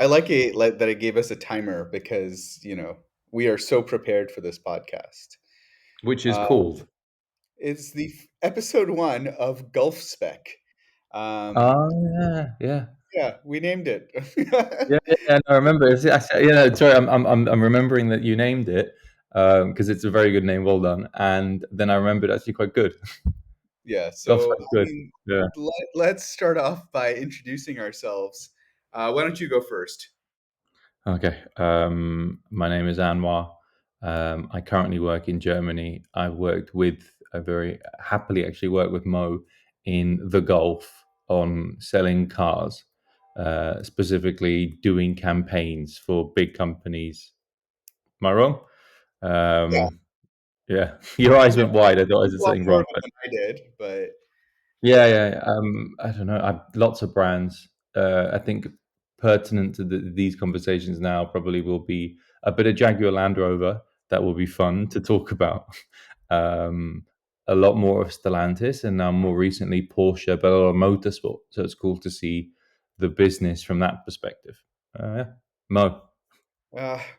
I like that it gave us a timer because, we are so prepared for this podcast. Which is Uh, called. it's the episode one of Gulf Spec. Um, Oh yeah, yeah, yeah, we named it. yeah, yeah. Yeah, no, I remember. Yeah, sorry, I'm remembering that you named it because it's a very good name. Well done. And then I remembered actually quite good. Yeah, Golf's so quite I good. mean, Yeah. let's start off by introducing ourselves. Why don't you go first? Okay. My name is Anwar. I currently work in Germany. I've worked with a very happily actually worked with Mo in the Gulf on selling cars, specifically doing campaigns for big companies. Am I wrong? Yeah, Um, yeah, your eyes went wide. I thought I a said lot something more wrong. of it than I did, but Yeah, yeah. Yeah. I don't know. Lots of brands. I think pertinent to these conversations now probably will be a bit of Jaguar Land Rover. That will be fun to talk about. Um, a lot more of Stellantis, and now more recently Porsche, but a lot of motorsport. So it's cool to see the business from that perspective. Yeah, Mo.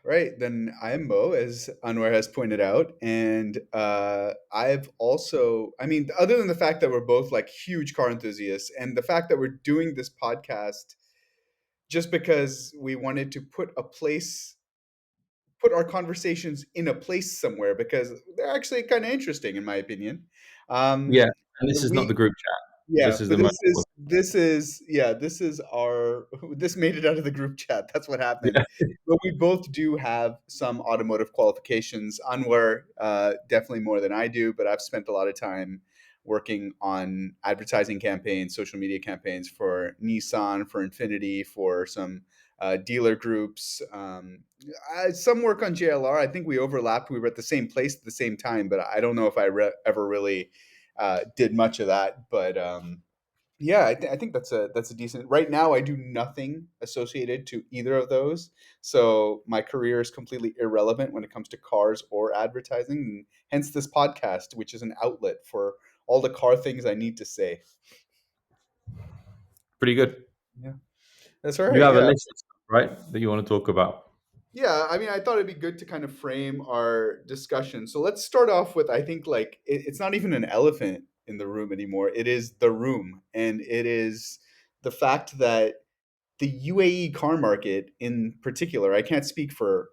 right, then I'm Mo, as Anwar has pointed out, and I've also, I mean, other than the fact that we're both like huge car enthusiasts, and the fact that we're doing this podcast just because we wanted to put our conversations in a place somewhere because they're actually kind of interesting, in my opinion. Yeah, Um, and this is not we the group chat. Yeah, This is but the most. this is our this made it out of the group chat. That's what happened. Yeah, But we both do have some automotive qualifications. Anwar, definitely more than I do, but I've spent a lot of time working on advertising campaigns, social media campaigns for Nissan, for Infinity, for some dealer groups. Some work on JLR. I think we overlapped. We were at the same place at the same time, but I don't know if ever really did much of that. But yeah, I think that's a decent. Right now, I do nothing associated to either of those, so my career is completely irrelevant when it comes to cars or advertising. And hence, this podcast, which is an outlet for all the car things I need to say. pretty good. Yeah, that's all You right. have a Yeah, list, right, that you want to talk about. yeah. I mean, I thought it'd be good to kind of frame our discussion. So let's start off with I think like it's not even an elephant in the room anymore. It is the room, and it is the fact that the UAE car market in particular, I can't speak for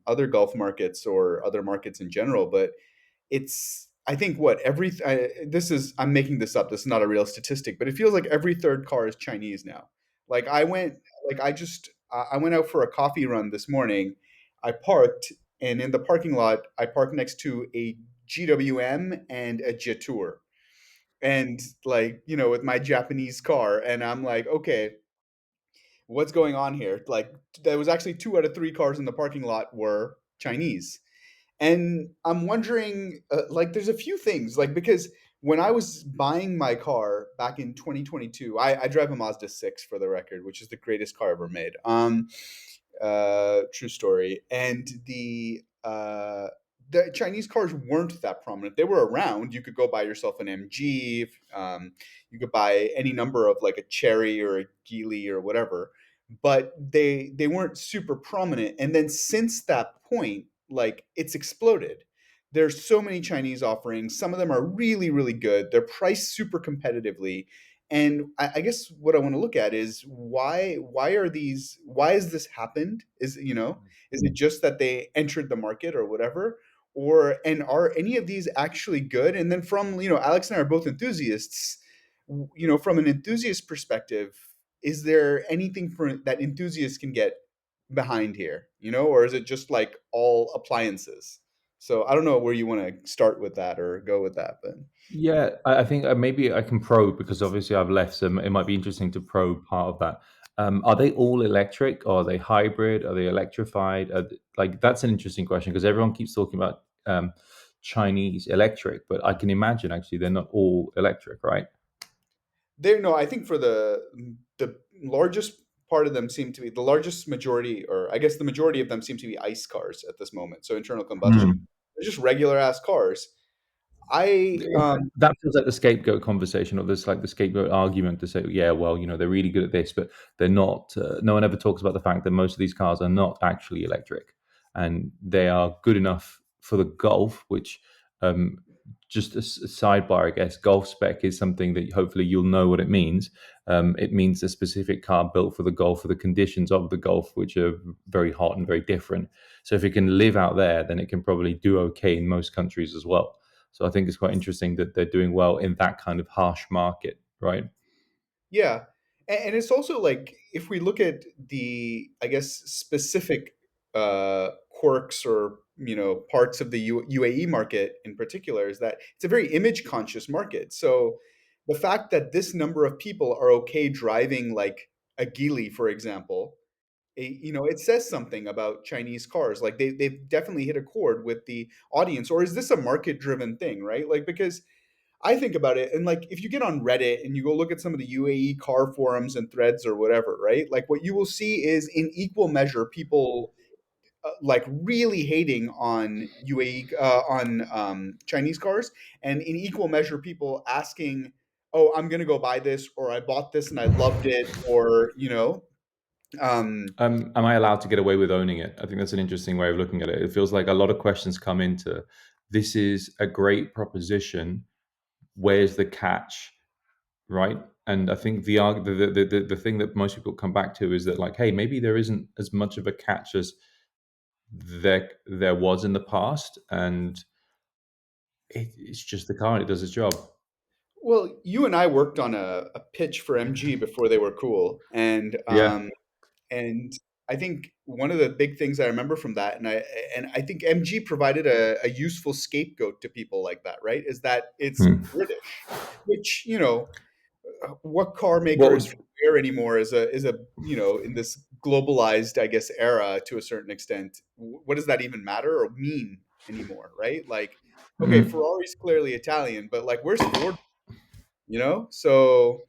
other Gulf markets or other markets in general, but it's, I think what this is, I'm making this up. This is not a real statistic, but it feels like every third car is Chinese now. Like I went, like I went out for a coffee run this morning. I parked, and in the parking lot, I parked next to a GWM and a Jetour. And like, with my Japanese car, and I'm like, okay, what's going on here? Like, there was actually two out of three cars in the parking lot were Chinese. And I'm wondering, like, there's a few things, like, because when I was buying my car back in 2022, I drive a Mazda 6 for the record, which is the greatest car ever made. True story. And the Chinese cars weren't that prominent. They were around. You could go buy yourself an MG. You could buy any number of like a Cherry or a Geely or whatever, but they weren't super prominent. And then since that point, like it's exploded. There's so many Chinese offerings. Some of them are really, really good. They're priced super competitively. And I guess what I want to look at is why has this happened? Is it just that they entered the market or whatever? And are any of these actually good? And then from, Alex and I are both enthusiasts, from an enthusiast perspective, is there anything for that enthusiasts can get behind here, or is it just like all appliances? So I don't know where you want to start with that or go with that, but Yeah, I think maybe I can probe because obviously I've left, so it might be interesting to probe part of that. Are they all electric? Or are they hybrid? Are they electrified? Like that's an interesting question because everyone keeps talking about Chinese electric, but I can imagine actually they're not all electric, right? there, no, I think for the largest part of them seem to be the largest majority, or I guess the majority of them seem to be ICE cars at this moment. So internal combustion. Hmm. They're just regular ass cars. I That feels like the scapegoat conversation, or this like the scapegoat argument to say, yeah, well, they're really good at this, but they're not. No one ever talks about the fact that most of these cars are not actually electric, and they are good enough for the Golf. Which, um, just a sidebar, I guess, Golf spec is something that hopefully you'll know what it means. It means a specific car built for the Golf, for the conditions of the Golf, which are very hot and very different. So if it can live out there, then it can probably do okay in most countries as well. So I think it's quite interesting that they're doing well in that kind of harsh market, right? Yeah. And it's also like if we look at the, I guess, specific quirks or parts of the UAE market in particular, is that it's a very image conscious market. So the fact that this number of people are okay driving like a Geely, for example, it says something about Chinese cars. Like they've definitely hit a chord with the audience. Or is this a market driven thing, right? Like, because I think about it, and like if you get on Reddit and you go look at some of the UAE car forums and threads or whatever, right? Like what you will see is in equal measure people like really hating on UAE on Chinese cars, and in equal measure people asking, "Oh, I'm gonna go buy this," or "I bought this and I loved it," or um, Am I allowed to get away with owning it? I think that's an interesting way of looking at it. It feels like a lot of questions come into this is a great proposition. Where's the catch, right? And I think the thing that most people come back to is that like, hey, maybe there isn't as much of a catch as there was in the past, and it's just the car and it does its job. well, you and I worked on a pitch for MG before they were cool, Yeah. and I think one of the big things I remember from that, and I think MG provided a useful scapegoat to people like that, right? Is that it's Hmm. British, which what car What maker is would from where anymore is a in this globalized, I guess, era to a certain extent. What does that even matter or mean anymore, right? Like, okay, mm. Ferrari's clearly Italian, but like, where's Ford? So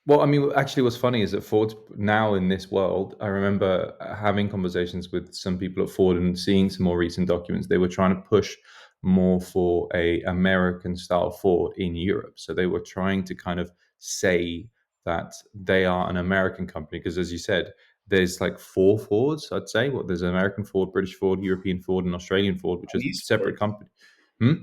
Well, I mean, actually, what's funny is that Ford's now in this world. I remember having conversations with some people at Ford and seeing some more recent documents. They were trying to push more for a American style Ford in Europe. So they were trying to kind of say that they are an American company because, as you said, there's like four Fords. I'd say. Well, there's an American Ford, British Ford, European Ford, and Australian Ford, which are Chinese separate Ford. companies. Hmm?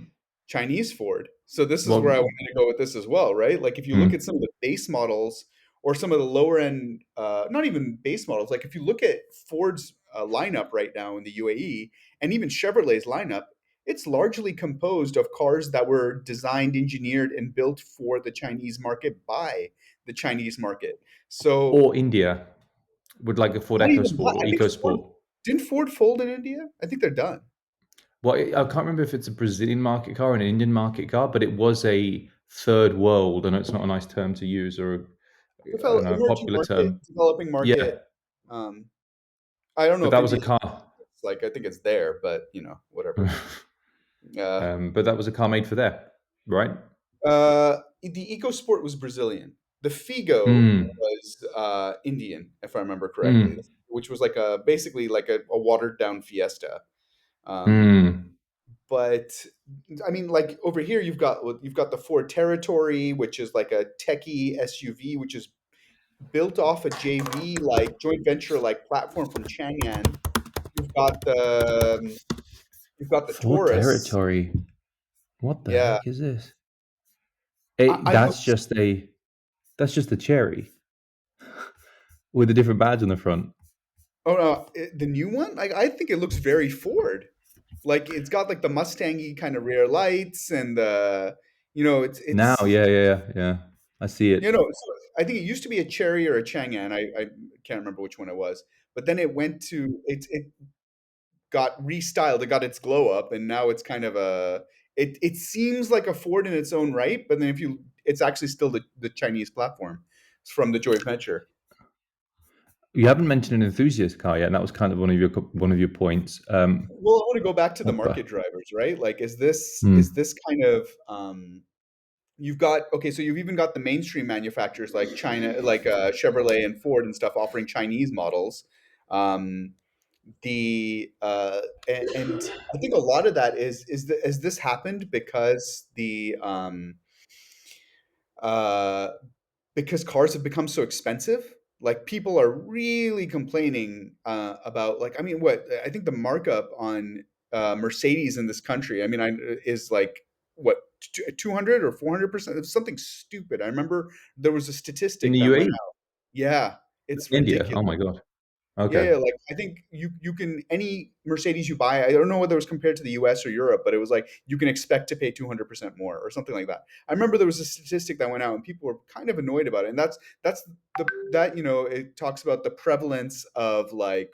Chinese Ford. So this is Well, where I wanted to go with this as well, right? Like if you look hmm. at some of the base models or some of the lower end, not even base models, like if you look at Ford's lineup right now in the UAE and even Chevrolet's lineup, it's largely composed of cars that were designed, engineered, and built for the Chinese market by the Chinese market. So Or India with like a Ford not even that. EcoSport or I think Ford EcoSport. didn't Ford fold in India? I think they're done. Well, I can't remember if it's a Brazilian market car or an Indian market car, but it was a third world. I know it's not a nice term to use or I don't know, a Emerging popular market, term. developing Yeah, market. Um, I don't know but if that was India a is car. like I think it's there, but whatever. Uh, But that was a car made for there, right? the EcoSport was Brazilian. The Figo Mm, was Indian, if I remember correctly, mm, which was like a basically like a watered down Fiesta. Um, mm. but I mean, like over here, you've got the Ford Territory, which is like a techie SUV, which is built off a JV like joint venture like platform from Chang'an. You've got the you've got the Ford Taurus. Territory. What the Yeah, heck is this? I That's must. just a cherry with a different badge on the front. Oh no, the new one. Like I think it looks very Ford. Like it's got like the Mustangy kind of rear lights, and Now, it's yeah. I see it. So I think it used to be a Cherry or a Chang'an. I can't remember which one it was, but then it got restyled. It got its glow up, and now it's kind of a. It seems like a Ford in its own right, but then it's actually still the Chinese platform. It's from the joint venture. You haven't mentioned an enthusiast car yet, and that was kind of one of your points. Well, I want to go back to the What the? market drivers, right? Like, is this Hmm. kind of you've got okay, so you've even got the mainstream manufacturers like China, like Chevrolet and Ford and stuff offering Chinese models. Um, the and I think a lot of that has this happened uh, because cars have become so expensive. Like people are really complaining about like I mean what I think the markup on Mercedes in this country is like what 200 or 400%. It's something stupid. I remember there was a In statistic the that went UAE, out. Yeah, it's India. ridiculous. Oh my god. Yeah, Okay. yeah, like, I think you can any Mercedes you buy, I don't know whether it was compared to the US or Europe, but it was like, you can expect to pay 200% more or something like that. I remember there was a statistic that went out and people were kind of annoyed about it, and that's it talks about the prevalence of, like,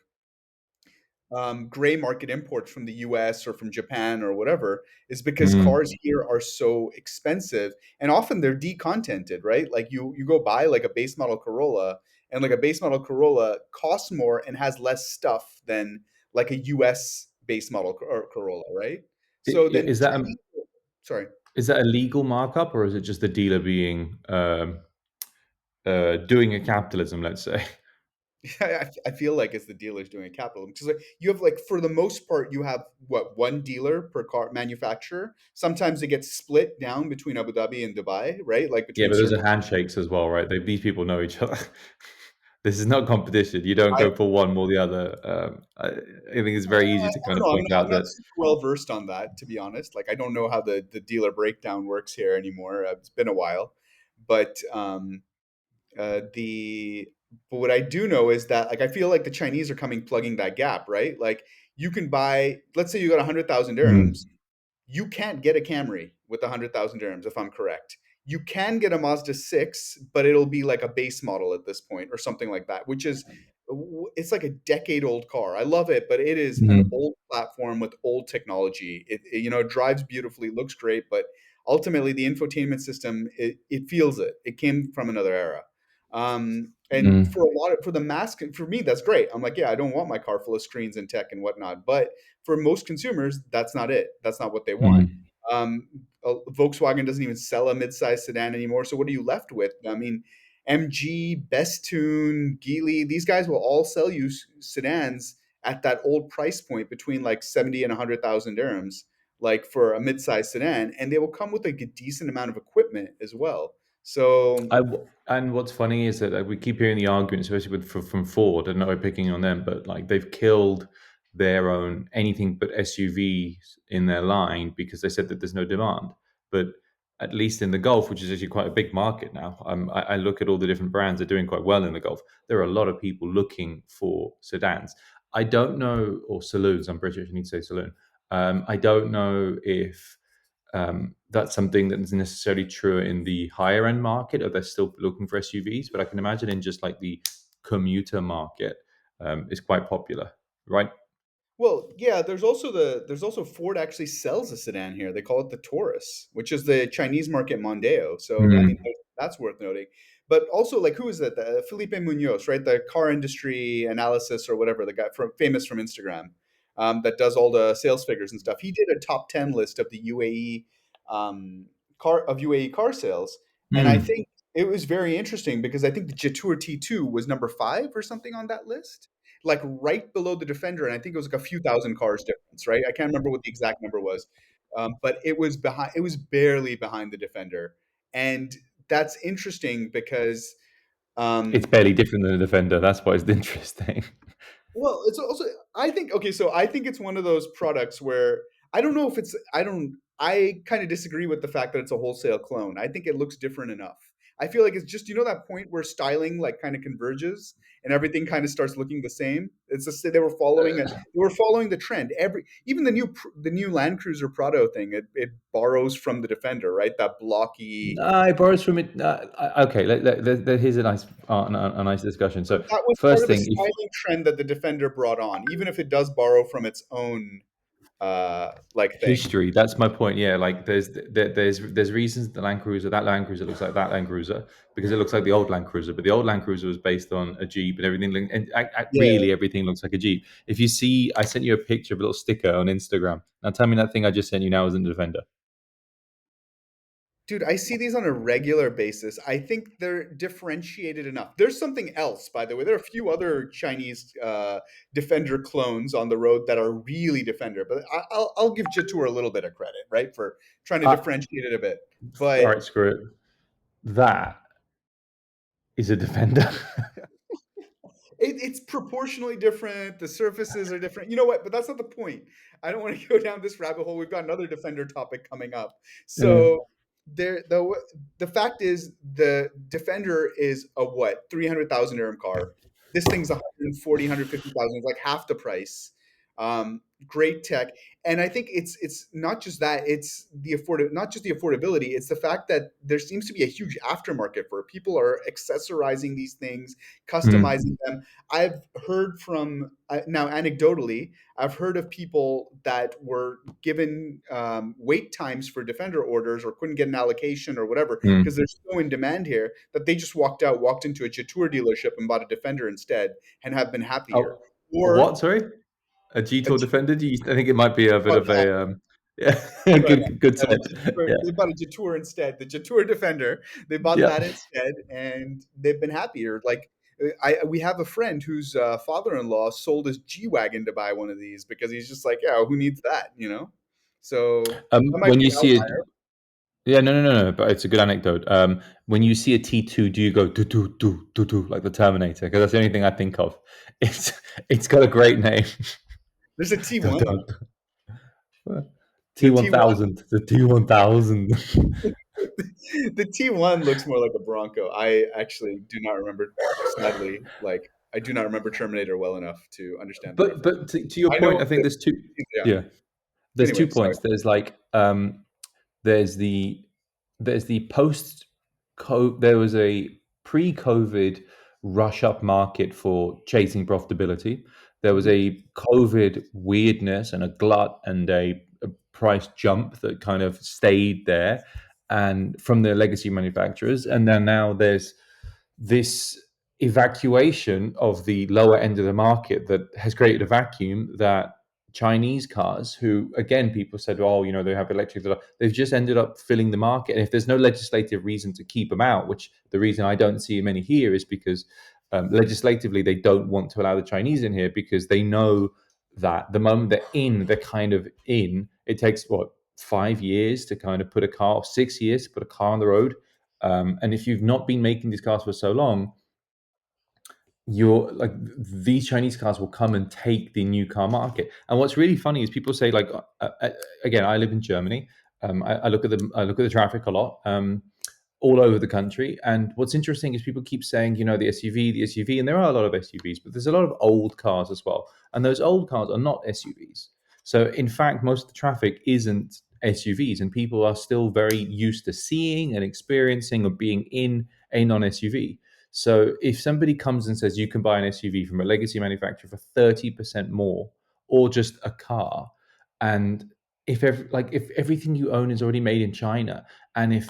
gray market imports from the US or from Japan or whatever is because cars Mm. here are so expensive and often they're decontented, right? Like you go buy like a base model Corolla and like a base model Corolla costs more and has less stuff than like a US base model or Corolla, right? So then Is that sorry. a legal markup, or is it just the dealer being doing a capitalism? Let's say. I feel like it's the dealers doing a capitalism because like, you have like for the most part you have what one dealer per car manufacturer. Sometimes it gets split down between Abu Dhabi and Dubai, right? Like Yeah, between but those certain. are handshakes as well, right? These people know each other. This is not competition. You don't I go for one more the other. I think it's very easy to I kind don't of know. point I'm out not that. super well versed on that, to be honest. Like I don't know how the dealer breakdown works here anymore. It's been a while, but the but what I do know is that like I feel like the Chinese are coming plugging that gap, right? Like you can buy, let's say you got 100,000 dirhams. Mm. You can't get a Camry with 100,000 dirhams, if I'm correct. You can get a Mazda 6, but it'll be like a base model at this point or something like that, which is it's like a decade old car. I love it, but it is an Mhm. old platform with old technology. It drives beautifully, looks great, but ultimately the infotainment system it feels it. It came from another era. And Mm. for the mass for me that's great. I'm like, yeah, I don't want my car full of screens and tech and whatnot, but for most consumers, that's not it. That's not what they want. Mhm. Volkswagen doesn't even sell a midsize sedan anymore. So what are you left with? I mean, MG, Bestune, Geely, these guys will all sell you sedans at that old price point between like 70 and 100,000 dirhams, like for a midsize sedan, and they will come with like a decent amount of equipment as well. So And what's funny is that we keep hearing the argument, especially from Ford. I know we're picking on them, but like they've killed their own anything but SUVs in their line because they said that there's no demand. But at least in the Gulf, which is actually quite a big market now, I look at all the different brands; they're doing quite well in the Gulf. There are a lot of people looking for sedans. I don't know, or saloons. I'm British. I need to say saloon. I don't know if that's something that's necessarily true in the higher end market, or they're still looking for SUVs. But I can imagine in just like the commuter market, is quite popular, right? well, yeah, there's also Ford actually sells a sedan here. They call it the Taurus, which is the Chinese market Mondeo. So I mean, Mm. that's worth noting. But also, like, who is that? Felipe Munoz, right? The car industry analysis or whatever, the guy famous from Instagram, that does all the sales figures and stuff. He did a top 10 list of the UAE UAE car sales, and I Mm. think it was very interesting because I think the Jetour T2 was number 5 or something on that list, like right below the Defender, and I think it was like a few thousand cars difference, right? I can't remember what the exact number was, but it was behind. It was barely behind the Defender, and that's interesting because It's um, barely different than a Defender. That's why it's interesting. well, it's also I think okay, so I think it's one of those products where I don't know if it's I kind of disagree with the fact that it's a wholesale clone. I think it looks different enough. I feel like it's just that point where styling like kind of converges and everything kind of starts looking the same. It's just they were following the trend. Even the new Land Cruiser Prado thing, it borrows from the Defender, right? That blocky. No, it borrows from it. Okay, here's a nice, a nice discussion. But So, that was part first of the thing, if styling trend that the Defender brought on, even if it does borrow from its own like thing. history. That's my point. Yeah, like there's reasons the Land Cruiser looks like that Land Cruiser because it looks like the old Land Cruiser, but the old Land Cruiser was based on a Jeep and everything, and Yeah. really everything looks like a Jeep. If you see, I sent you a picture of a little sticker on Instagram. Now tell me that thing I just sent you now isn't a Defender. Dude, I see these on a regular basis. I think they're differentiated enough. There's something else, by the way. There are a few other Chinese Defender clones on the road that are really Defender, but I'll give Jatour a little bit of credit, right, for trying to Uh, differentiate it a bit. all But right, screw it. That is a Defender. it's proportionally different. The surfaces are different. You know what? But that's not the point. I don't want to go down this rabbit hole. We've got another Defender topic coming up. Yeah. So there, the fact is, the Defender is a what 300,000 dirham car. This thing's 140, 150,000. It's like half the price. Great tech, and I think it's not just that. It's not just the affordability. It's the fact that there seems to be a huge aftermarket for it. People are accessorizing these things, Mm, customizing them. I've heard from now anecdotally, I've heard of people that were given wait times for Defender orders or couldn't get an allocation or whatever because mm. they're so in demand here that they just walked into a Jatour dealership and bought a Defender instead and have been happier. Oh, Or what? Sorry, a a G-Tour Defender? I think it might be a bit oh of yeah, a yeah, sorry, good yeah, set. Yeah, They bought a Jatour instead. The Jatour Defender, they bought yeah. that instead, and they've been happier. Like we have a friend whose father-in-law sold his G-Wagon to buy one of these because he's just like, yeah, who needs that, you know? So that might When be you an see it, outlier. yeah, no. But it's a good anecdote. When you see a T2, do you go do do do do do like the Terminator? Because that's the only thing I think of. It's it's got a great name. There's a Dun, T1, dun. the T1, T1000, the T1000. the T1 looks more like a Bronco. I actually do not remember, sadly, like I do not remember Terminator well enough to understand the reference. But to your I point, know I think that, there's two. yeah. Yeah, there's Anyway, two sorry. points. There's the there's the post there was a pre-COVID rush up market for chasing profitability. There was Mhm. a COVID weirdness and a glut and a price jump that kind of stayed there and from the legacy manufacturers. And then now there's this evacuation of the lower end of the market that has created a vacuum that Chinese cars, who again people said, oh, you know, they have electric, they've just ended up filling the market. And if there's no legislative reason to keep them out, which the reason I don't see many here is because legislatively they don't want to allow the Chinese in here because they know that the moment they're in, they're kind of in. It takes what 5 years to kind of put a car, 6 years to put a car on the road, and if you've not been making these cars for so long, you're like these Chinese cars will come and take the new car market. And what's really funny is people say like, again, I live in Germany. I look at the traffic a lot. All over the country. And what's interesting is people keep saying, you know, the SUV, and there are a lot of SUVs, but there's a lot of old cars as well. And those old cars are not SUVs. So in fact, most of the traffic isn't SUVs, and people are still very used to seeing and experiencing or being in a non SUV. So if somebody comes and says you can buy an SUV from a legacy manufacturer for 30% more, or just a car, and if everything you own is already made in China, and if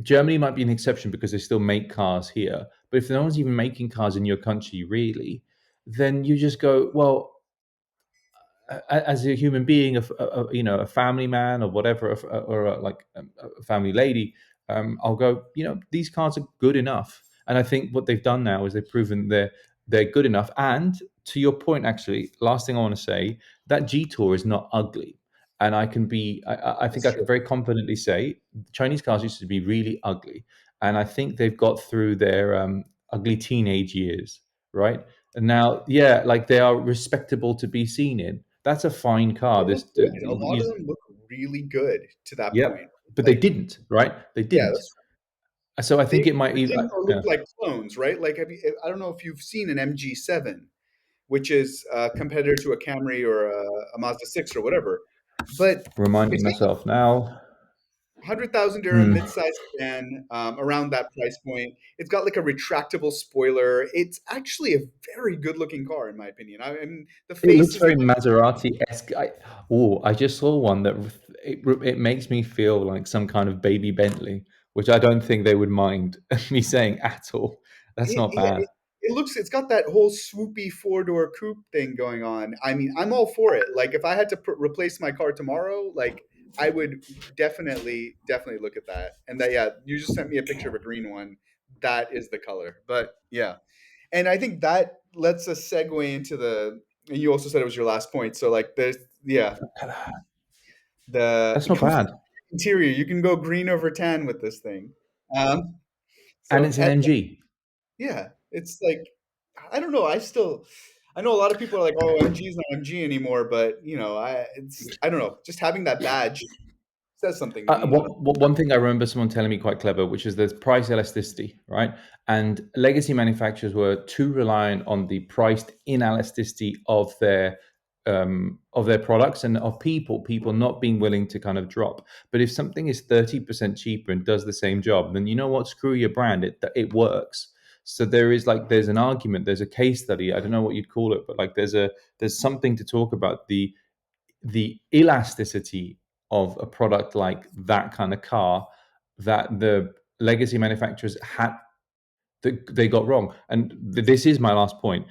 Germany might be an exception because they still make cars here. But if no one's even making cars in your country, really, then you just go, well, as a human being, you know, a family man or whatever, or a family lady, I'll go, you know, these cars are good enough. And I think what they've done now is they've proven they're good enough. And to your point, actually, last thing I want to say, that G Tour is not ugly. And I think That's I can true. very confidently say Chinese cars used to be really ugly. And I think they've got through their ugly teenage years, right? And now, yeah, like they are respectable to be seen in. That's a fine car. They look This, good. A lot of them look really good to that yep, point. but they Like, didn't, right? They yeah, didn't. that's So I think they it might even, didn't or yeah. looked like clones, right? Like, I don't know if you've seen an MG7, which is a competitor to a Camry or a Mazda 6 or whatever, but Reminding it's myself now. 100,000 dirham Hmm. mid-size sedan, around that price point. It's got like a retractable spoiler. It's actually a very good-looking car, in my opinion. I mean, the It face looks is very nice. Maserati-esque. I just saw one that it makes me feel like some kind of baby Bentley, which I don't think they would mind me saying at all. That's not Yeah, bad. it's got that whole swoopy four-door coupe thing going on. I mean, I'm all for it. Like, if I had to replace my car tomorrow, like I would definitely look at that. And that, yeah, you just sent me a picture of a green one. That is the color. But yeah, and I think that lets us segue into the. And you also said it was your last point. So like, there's yeah, the That's it not comes with bad. the interior. You can go green over tan with this thing. Um, And so it's an MG. yeah, it's like I don't know. I know a lot of people are like, oh, MG is not MG anymore, but I don't know. Just having that badge says something to me. I don't know. One thing I remember someone telling me quite clever, which is there's price elasticity, right? And legacy manufacturers were too reliant on the priced inelasticity of their products and of people not being willing to kind of drop. But if something is 30% cheaper and does the same job, then you know what? Screw your brand. It works. So there's an argument, there's a case study. I don't know what you'd call it, but like there's something to talk about the elasticity of a product like that kind of car that the legacy manufacturers had that they got wrong. And this is my last point.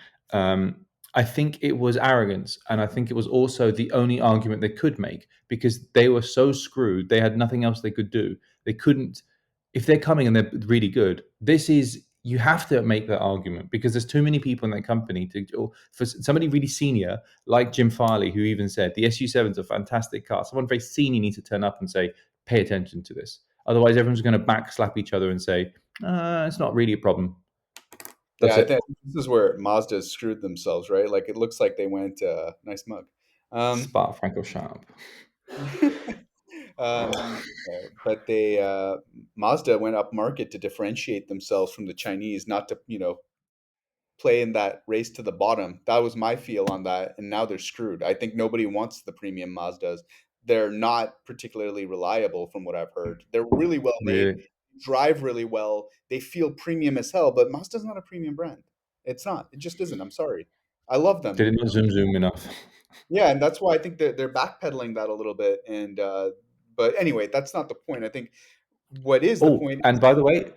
I think it was arrogance, and I think it was also the only argument they could make because they were so screwed. They had nothing else they could do. They couldn't. If they're coming and they're really good, this is you have to make that argument because there's too many people in that company to. Or for somebody really senior like Jim Farley, who even said the SU7 is a fantastic car. Someone very senior needs to turn up and say, "Pay attention to this." Otherwise, everyone's going to backslap each other and say, it's not really a problem. Yeah, That's I it. think this is where Mazda screwed themselves, right? Like it looks like they went nice mug. Um, Spa Francorchamps. but they Mazda went up market to differentiate themselves from the Chinese, not to play in that race to the bottom. That was my feel on that, and now they're screwed. I think nobody wants the premium Mazdas. They're not particularly reliable, from what I've heard. They're really well made, Really? drive really well. They feel premium as hell, but Mazda's not a premium brand. It's not. It just isn't. I'm sorry. I love Did them. it not zoom enough? Yeah, and that's why I think they're backpedaling that a little bit. And but anyway, that's not the point. I think what is the Oh, point and is by the way,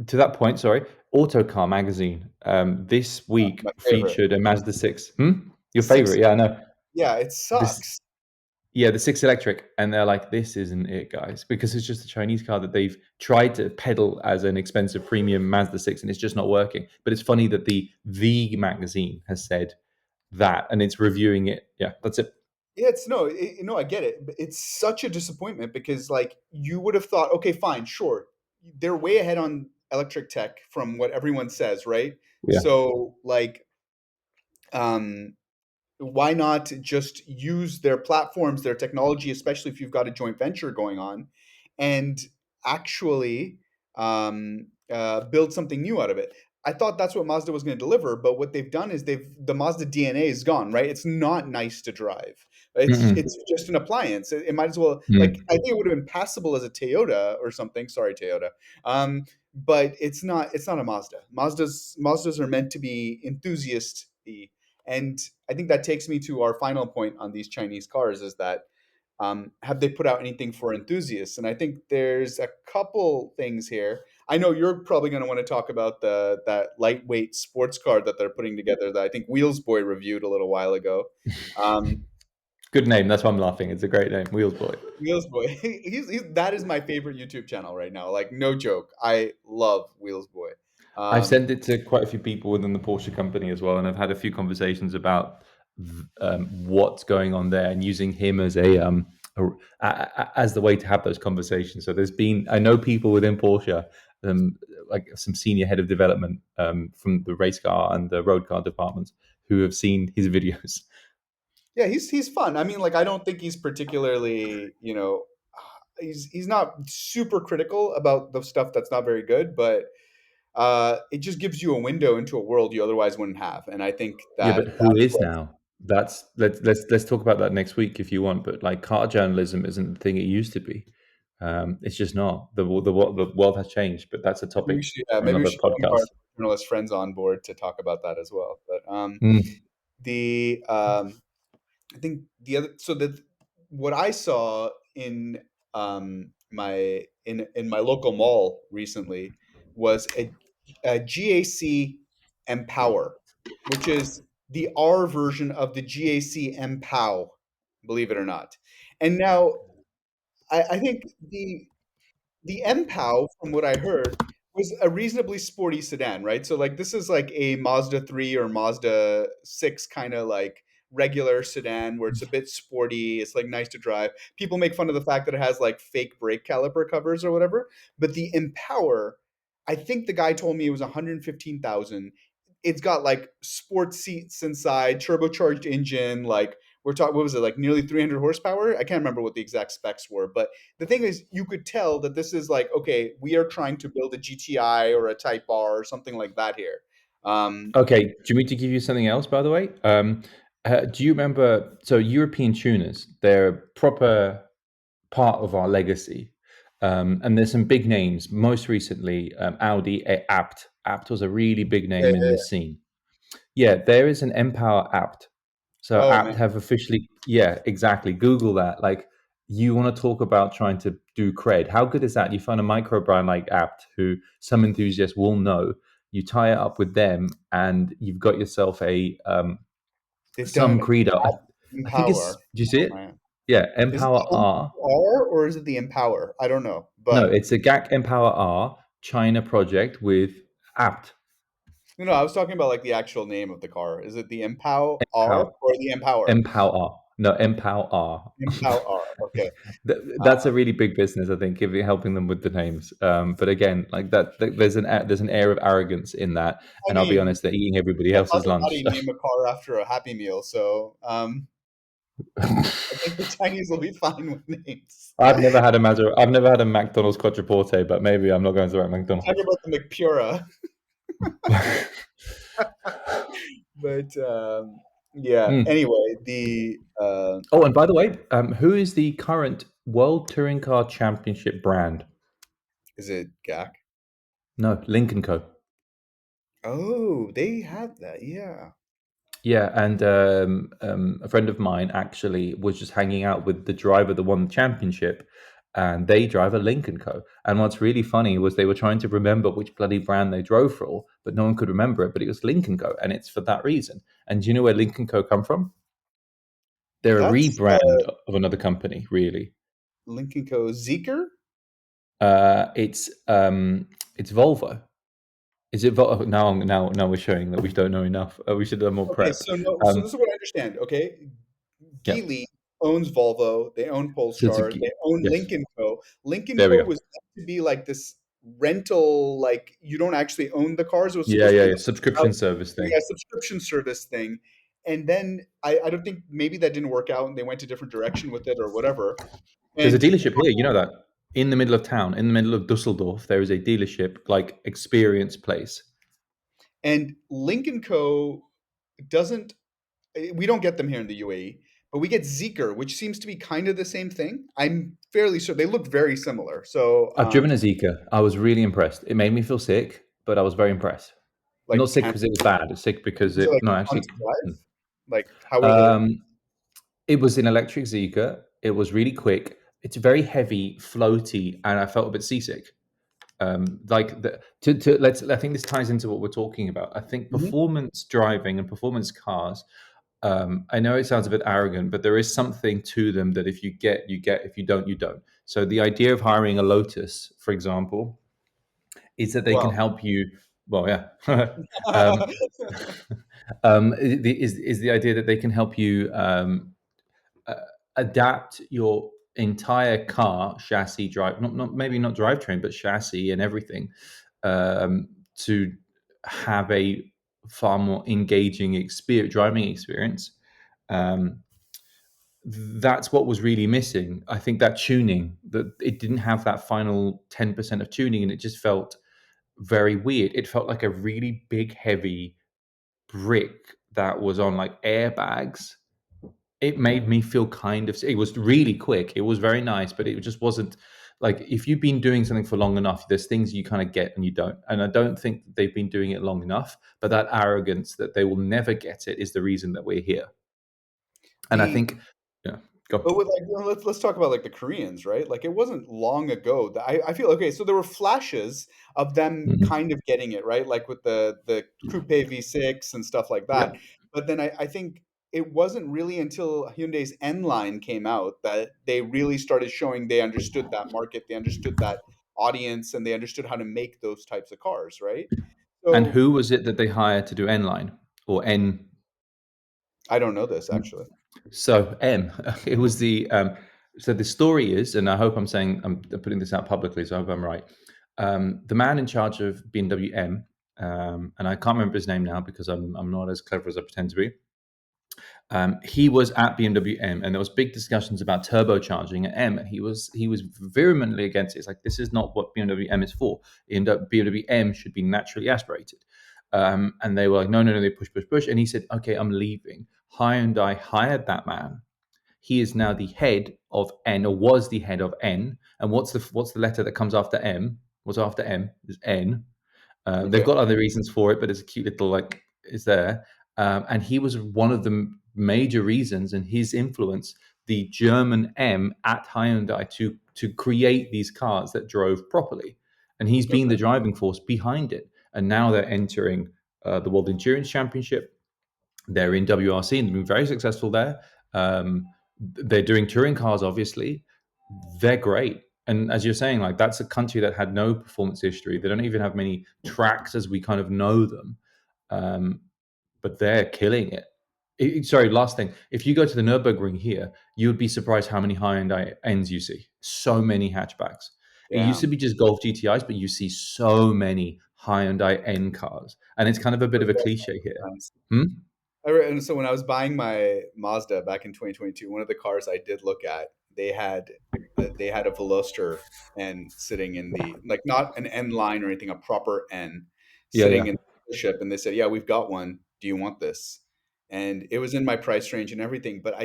to that point, sorry, Autocar magazine this week my favorite. featured a Mazda 6. Hmm? Your Six. favorite? Yeah, I know. Yeah, it This, sucks. yeah, the 6 Electric, and they're like, this isn't it, guys, because it's just a Chinese car that they've tried to peddle as an expensive premium Mazda 6, and it's just not working. But it's funny that the magazine has said that, and it's reviewing it. Yeah, that's it. Yeah, it's no, no, I get it. But it's such a disappointment because, like, you would have thought, okay, fine, sure, they're way ahead on electric tech from what everyone says, right? Yeah. So, like, um, why not just use their platforms, their technology, especially if you've got a joint venture going on, and actually build something new out of it? I thought that's what Mazda was going to deliver, but what they've done is the Mazda DNA is gone. Right? It's not nice to drive. Mm-mm. It's just an appliance. It might as well like Mm. I think it would have been passable as a Toyota or something. Sorry, Toyota. But it's not. It's not a Mazda. Mazdas are meant to be enthusiast. And I think that takes me to our final point on these Chinese cars is that have they put out anything for enthusiasts? And I think there's a couple things here. I know you're probably going to want to talk about the that lightweight sports car that they're putting together that I think Wheels Boy reviewed a little while ago. Um, Good name. That's why I'm laughing. It's a great name, Wheels Boy. Wheels Boy, that is my favorite YouTube channel right now. Like no joke, I love Wheels Boy. I've Um, sent it to quite a few people within the Porsche company as well, and I've had a few conversations about what's going on there, and using him as as the way to have those conversations. So I know people within Porsche, like some senior head of development from the race car and the road car departments, who have seen his videos. yeah, he's fun. I mean, like I don't think he's particularly, he's not super critical about the stuff that's not very good, but it just gives you a window into a world you otherwise wouldn't have. And I think Yeah, that but who that's is what now? That's let's talk about that next week if you want. But like car journalism isn't the thing it used to be. It's just not. The world has changed, but that's a topic for maybe we another should get one of podcast. our journalist friends on board to talk about that as well. But Mm. the I think the other so that what I saw in my in my local mall recently was a GAC Empower, which is the R version of the GAC Empow, believe it or not. And now I think the MPOW, from what I heard, was a reasonably sporty sedan, right? So like this is like a Mazda 3 or Mazda 6 kind of like regular sedan where it's a bit sporty, it's like nice to drive. People make fun of the fact that it has like fake brake caliper covers or whatever, but the Empower, I think the guy told me it was 115,000. It's got like sports seats inside, turbocharged engine, like we're talking, what was it, like nearly 300 horsepower? I can't remember what the exact specs were, but the thing is, you could tell that this is like, okay, we are trying to build a GTI or a Type R or something like that here. Um, Okay, do you want me to give you something else, by the way? Do you remember? So European tuners, they're proper part of our legacy, and there's some big names. Most recently, Audi, Apt. Apt was a really big yeah, name in yeah, this scene. Yeah, there is an Empower Apt. So yeah. Oh Apt man, have officially, yeah, exactly. Google that. Like, you want to talk about trying to do cred. How good is that? You find a micro brand like Apt, who some enthusiasts will know. You tie it up with them, and you've got yourself a they've done some an credo. I think it's. Empower. Do you see Oh it? man, Yeah, is it Empower the R. R or is it the Empower? I don't know, No, but it's a GAC Empower R China project with Apt. no, I was talking about like the actual name of the car. Is it the Empower R Empower, or the Empower? Empower R. No, Empower R. Empower R. Okay. That's a really big business, I think, if you're helping them with the names. But again, like that, there's an air of arrogance in that, I and I'll be mean, honest, they're eating everybody yeah, else's lunch. Maserati name a car after a Happy Meal, so I think the Chinese will be fine with names. I've never had a McDonald's quattroporte, but maybe I'm not going to the right Talking McDonald's. about the McPura, but yeah. Mm. Anyway, the Oh, and by the way, who is the current World Touring Car Championship brand? is it GAC? No, Lincoln Co. Oh, they have that. Yeah. Yeah, and a friend of mine actually was just hanging out with the driver that won the championship, and they drive a Lincoln Co. And what's really funny was they were trying to remember which bloody brand they drove for, but no one could remember it. But it was Lincoln Co. And it's for that reason. And do you know where Lincoln Co. come from? They're a That's rebrand of another company, really. Lincoln Co. Zeekr. Uh, it's um, it's Volvo. Is it Volvo? Now we're showing that we don't know enough. We should have done more Okay, prep. so no, so Um, this is what I understand. Okay, yeah, Geely owns Volvo. They own Polestar. They Suzuki. own Yes, Lincoln Co. Lincoln there we Co. go. was meant to be like this rental, like you don't actually own the cars. It was Yeah, supposed to yeah, be yeah. like a Subscription service thing. yeah, subscription service thing. And then I don't think maybe that didn't work out, and they went a different direction with it or whatever. There's a And dealership here, you know that? In the middle of town, in the middle of Dusseldorf, there is a dealership, like experience place. and Lincoln Co. doesn't. We don't get them here in the UAE, but we get Zeekr, which seems to be kind of the same thing. I'm fairly sure they look very similar. So, I've driven a Zika. I was really impressed. It made me feel sick, but I was very impressed. Not like, sick because it was bad. It's sick because was it it. like No, fun actually, to drive? Like, how were the? um, it was an electric Zika. It was really quick. It's very heavy, floaty, and I felt a bit seasick. Like to let's. I think this ties into what we're talking about. I think Mhm. performance driving and performance cars. I know it sounds a bit arrogant, but there is something to them that if you get, you get. If you don't, you don't. So the idea of hiring a Lotus, for example, is that they can Wow. help you. Well, yeah. um, is the idea that they can help you uh, adapt your entire car chassis drive, not maybe not drivetrain, but chassis and everything, to have a far more engaging experience, driving experience. Um, that's what was really missing. I think that tuning, that it didn't have that final 10% of tuning, and it just felt very weird. It felt like a really big, heavy brick that was on like airbags. It made me feel kind of. It was really quick. It was very nice, but it just wasn't like if you've been doing something for long enough. There's things you kind of get and you don't. And I don't think that they've been doing it long enough. But that arrogance that they will never get it is the reason that we're here. And I the think, yeah, go. But with like, let's talk about like the Koreans, right? Like it wasn't long ago that I feel okay. So there were flashes of them Mhm. kind of getting it right, like with the coupe V6 and stuff like Yeah. that. But then I think it wasn't really until Hyundai's N line came out that they really started showing they understood that market, they understood that audience, and they understood how to make those types of cars, right? And So who was it that they hired to do N line or N? I don't know this actually. So M, it was the so the story is, and I hope I'm putting this out publicly, so I hope I'm right. The man in charge of BMW M, and I can't remember his name now because I'm not as clever as I pretend to be. He was at BMW M, and there was big discussions about turbocharging at M. And he was vehemently against it. It's like this is not what BMW M is for. BMW M should be naturally aspirated. And they were like, no, no, no. They push, push, push. And he said, okay, I'm leaving. Hyundai hired that man. He is now the head of N, or was the head of N. And what's the letter that comes after M? What's after M is N. They've Okay. got other reasons for it, but it's a cute little like is there. And he was one of the major reasons, and his influence, the German M at Hyundai to create these cars that drove properly. And he's been the Okay. driving force behind it. And now they're entering the World Endurance Championship. They're in WRC and they've been very successful there. They're doing touring cars, obviously. They're great. And as you're saying, like that's a country that had no performance history. They don't even have many tracks as we kind of know them, um, but they're killing it. Sorry, last thing. If you go to the Nurburgring here, you would be surprised how many Hyundai N's you see. So many hatchbacks. It used Yeah. to be just Golf GTIs, but you see so many Hyundai N cars, and it's kind of a bit of a cliche here. Hmm? And so when I was buying my Mazda back in 2022, one of the cars I did look at, they had a Veloster N sitting in the, like, not an N line or anything, a proper N Yeah, sitting yeah. in the ship, and they said, "Yeah, we've got one. Do you want this?" And it was in my price range and everything, but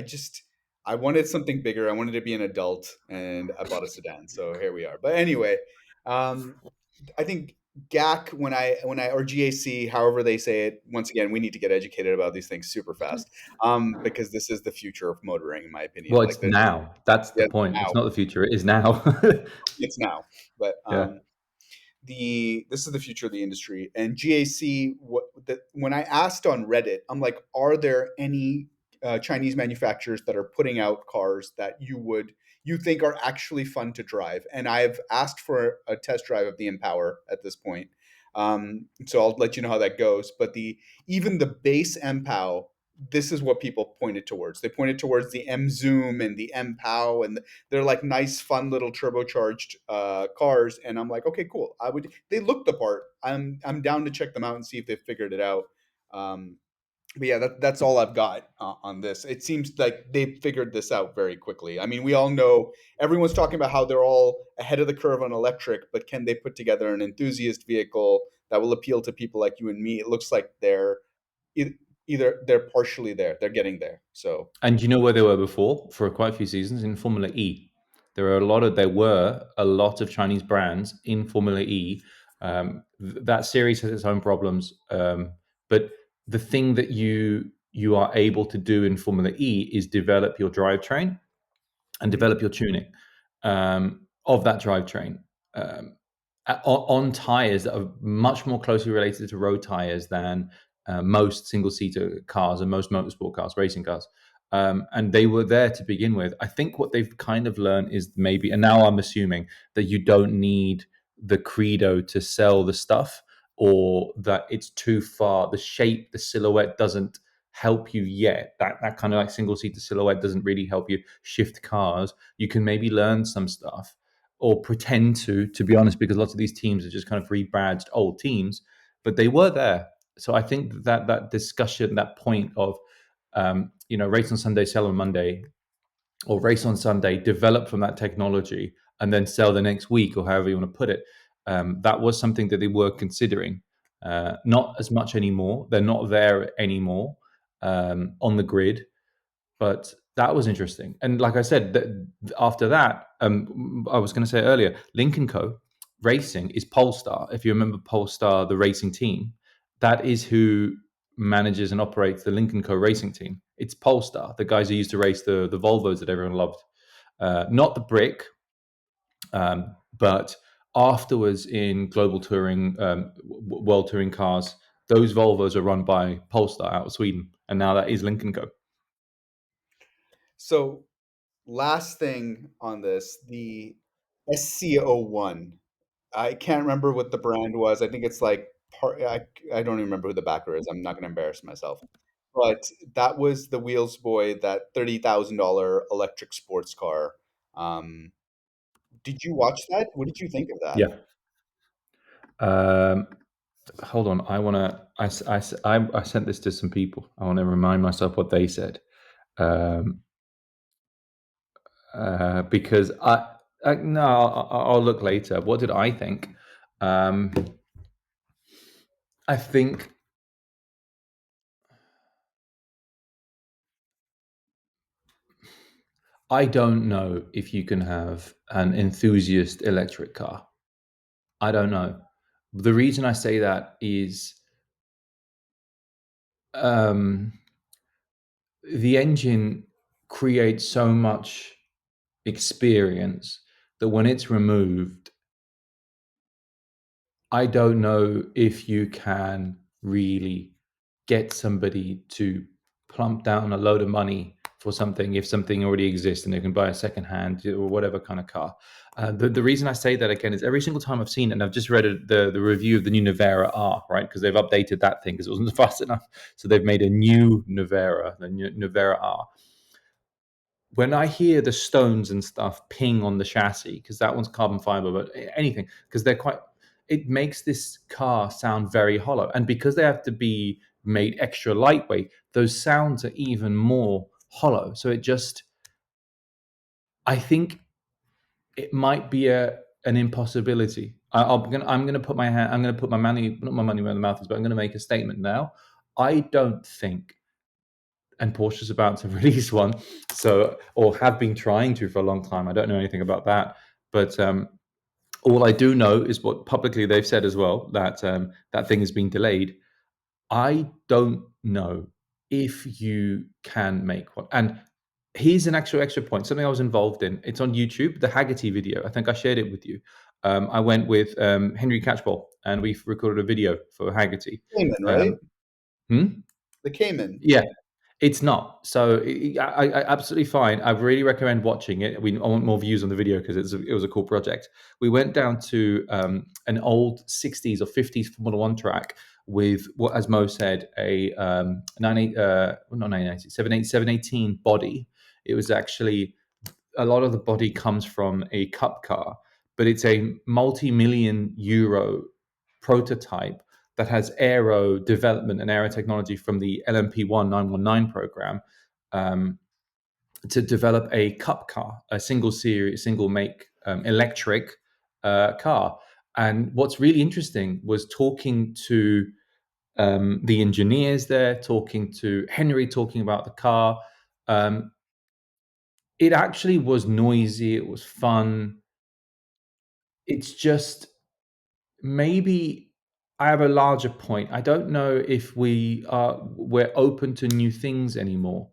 I wanted something bigger. I wanted to be an adult, and I bought a sedan. So here we are. But anyway, um, I think GAC, when I or GAC, however they say it. Once again, we need to get educated about these things super fast, because this is the future of motoring, in my opinion. Well, Like it's there's now. That's the yeah, point. It's now not the future. It is now. it's now, but Yeah. this is the future of the industry. And GAC, when I asked on Reddit, I'm like, are there any Chinese manufacturers that are putting out cars that you think are actually fun to drive? And I've asked for a test drive of the Empower at this point. So I'll let you know how that goes. But the even the base MPOW, this is what people pointed towards. They pointed towards the M Zoom and the MPOW, and they're like nice, fun little turbocharged cars. And I'm like, okay, cool. I would. They look the part. I'm down to check them out and see if they figured it out. Um, but yeah, that's all I've got on this. It seems like they figured this out very quickly. I mean, we all know everyone's talking about how they're all ahead of the curve on electric, but can they put together an enthusiast vehicle that will appeal to people like you and me? It looks like e- either they're partially there, they're getting there. So And you know where they were before for quite a few seasons in Formula E. There were a lot of Chinese brands in Formula E. That series has its own problems, but the thing that you are able to do in Formula E is develop your drivetrain and mhm, develop your tuning of that drivetrain on tires that are much more closely related to road tires than most single-seater cars and most motorsport cars, racing cars. And they were there to begin with. I think what they've kind of learned is maybe, and now I'm assuming that you don't need the credo to sell the stuff, or that it's too far. The shape, the silhouette doesn't help you yet. That kind of like single seater silhouette doesn't really help you shift cars. You can maybe learn some stuff or pretend to be honest, because lots of these teams are just kind of rebadged old teams, but they were there. So I think that discussion, that point of race on Sunday, sell on Monday, or race on Sunday, develop from that technology, and then sell the next week, or however you want to put it. That was something that they were considering. Not as much anymore. They're not there anymore on the grid, but that was interesting. And like I said, after that, I was going to say earlier, Lincoln Co. Racing is Polestar. If you remember Polestar, the racing team, that is who manages and operates the Lincoln Co. Racing team. It's Polestar, the guys who used to race the Volvos that everyone loved. Not the brick, but afterwards in global touring, world touring cars, those Volvos are run by Polestar out of Sweden, and now that is Lincoln Co. So last thing on this, the SCO1. I can't remember what the brand was. I think it's like I don't even remember who the backer is. I'm not going to embarrass myself. But that was the Wheels Boy, that $30,000 electric sports car. Um, did you watch that? What did you think of that? Yeah. Um, hold on. I want to. I sent this to some people. I want to remind myself what they said. Um, because I no, I'll look later. What did I think? Um, I think I don't know if you can have an enthusiast electric car. I don't know. The reason I say that is um, the engine creates so much experience that when it's removed, I don't know if you can really get somebody to plump down a load of money for something if something already exists and they can buy a second hand or whatever kind of car. The reason I say that again is every single time I've seen it, and I've just read the review of the new Navera R, right? Because they've updated that thing because it wasn't fast enough. So they've made a new Navera, the new Navera R. When I hear the stones and stuff ping on the chassis, because that one's carbon fiber, but anything, because they're quite, it makes this car sound very hollow. And because they have to be made extra lightweight, those sounds are even more hollow. So it just, I think it might be an impossibility. I'm gonna put my hand, I'm gonna put my money, not my money where the mouth is, but I'm gonna make a statement now. I don't think, and Porsche's about to release one, so or have been trying to for a long time. I don't know anything about that, but all I do know is what publicly they've said as well, that that thing has been delayed. I don't know if you can make one. And here's an actual extra point, something I was involved in. It's on YouTube, the Haggerty video. I think I shared it with you. I went with Henry Catchpole, and we recorded a video for Haggerty. Cayman, right? Um, hmm? The Cayman. Yeah, it's not. So I absolutely fine. I really recommend watching it. I want more views on the video because it was a cool project. We went down to an old 60s or 50s Formula One track with what, as Mo said, a 98, not 980, 718 body. It was actually a lot of the body comes from a cup car, but it's a multi-million euro prototype that has aero development and aero technology from the LMP1 919 program to develop a cup car, a single series, single make electric car. And what's really interesting was talking to the engineers there, talking to Henry, talking about the car. Um, it actually was noisy. It was fun. It's just maybe I have a larger point. I don't know if we're open to new things anymore.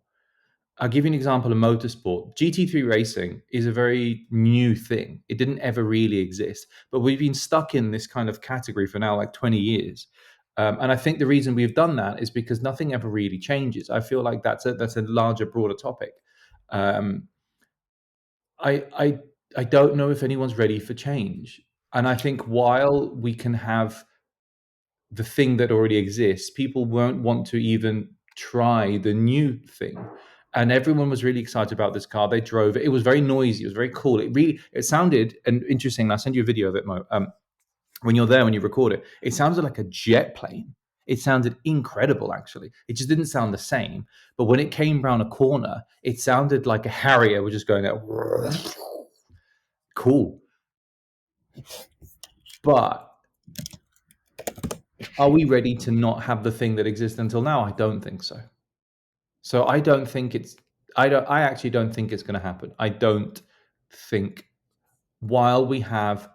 I'll give you an example of motorsport. GT3 racing is a very new thing. It didn't ever really exist, but we've been stuck in this kind of category for now like 20 years. And I think the reason we've done that is because nothing ever really changes. I feel like that's a larger, broader topic. Um, I I don't know if anyone's ready for change. And I think while we can have the thing that already exists, people won't want to even try the new thing. And everyone was really excited about this car. They drove it. It was very noisy. It was very cool. It sounded and interesting. I'll send you a video of it, Mo. When you're there, when you record it, it sounded like a jet plane. It sounded incredible, actually. It just didn't sound the same. But when it came around a corner, it sounded like a Harrier was just going out. Cool. But are we ready to not have the thing that exists until now? I don't think so. So I don't think it's I actually don't think it's going to happen. I don't think while we are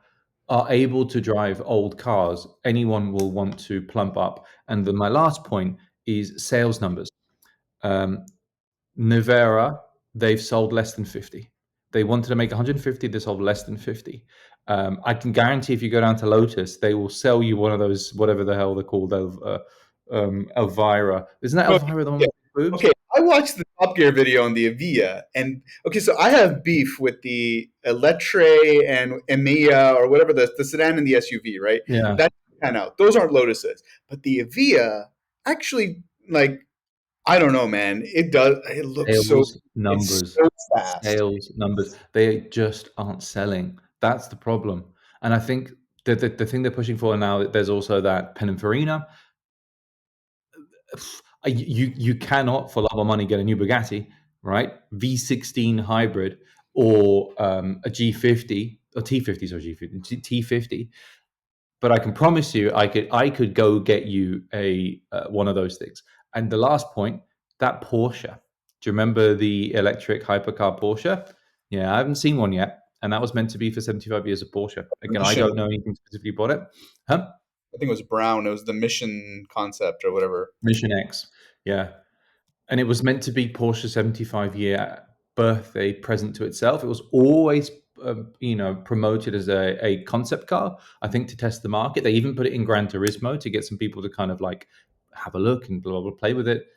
able to drive old cars, anyone will want to plump up. And then my last point is sales numbers. Um, Nevera, they've sold less than 50. They wanted to make 150, they sold less than 50. I can guarantee if you go down to Lotus, they will sell you one of those, whatever the hell they're called, Elvira. Isn't that Okay, Elvira, the one okay, with the boobs? okay. I watched the Top Gear video on the Avia. And okay, so I have beef with the Electre and Emea or whatever, the sedan and the SUV, right? Yeah, That pan out. Those aren't Lotuses. But the Avia actually, like, I don't know, man. It does. It looks so. sales It's numbers, so fast. sales numbers. They just aren't selling. That's the problem. And I think the thing they're pushing for now, there's also that Pininfarina. You cannot for love or money get a new Bugatti, right? V16 hybrid or a G50 or T50, sorry, G50, T50. But I can promise you, I could go get you a one of those things. And the last point, that Porsche. Do you remember the electric hypercar Porsche? Yeah, I haven't seen one yet, and that was meant to be for 75 years of Porsche. The Again, I mission. don't know anything specifically about it. Huh? I think it was brown. It was the mission concept or whatever. Mission X. Yeah. And it was meant to be Porsche's 75-year birthday present to itself. It was always, promoted as a concept car, I think, to test the market. They even put it in Gran Turismo to get some people to kind of like have a look and blah, blah, blah, play with it.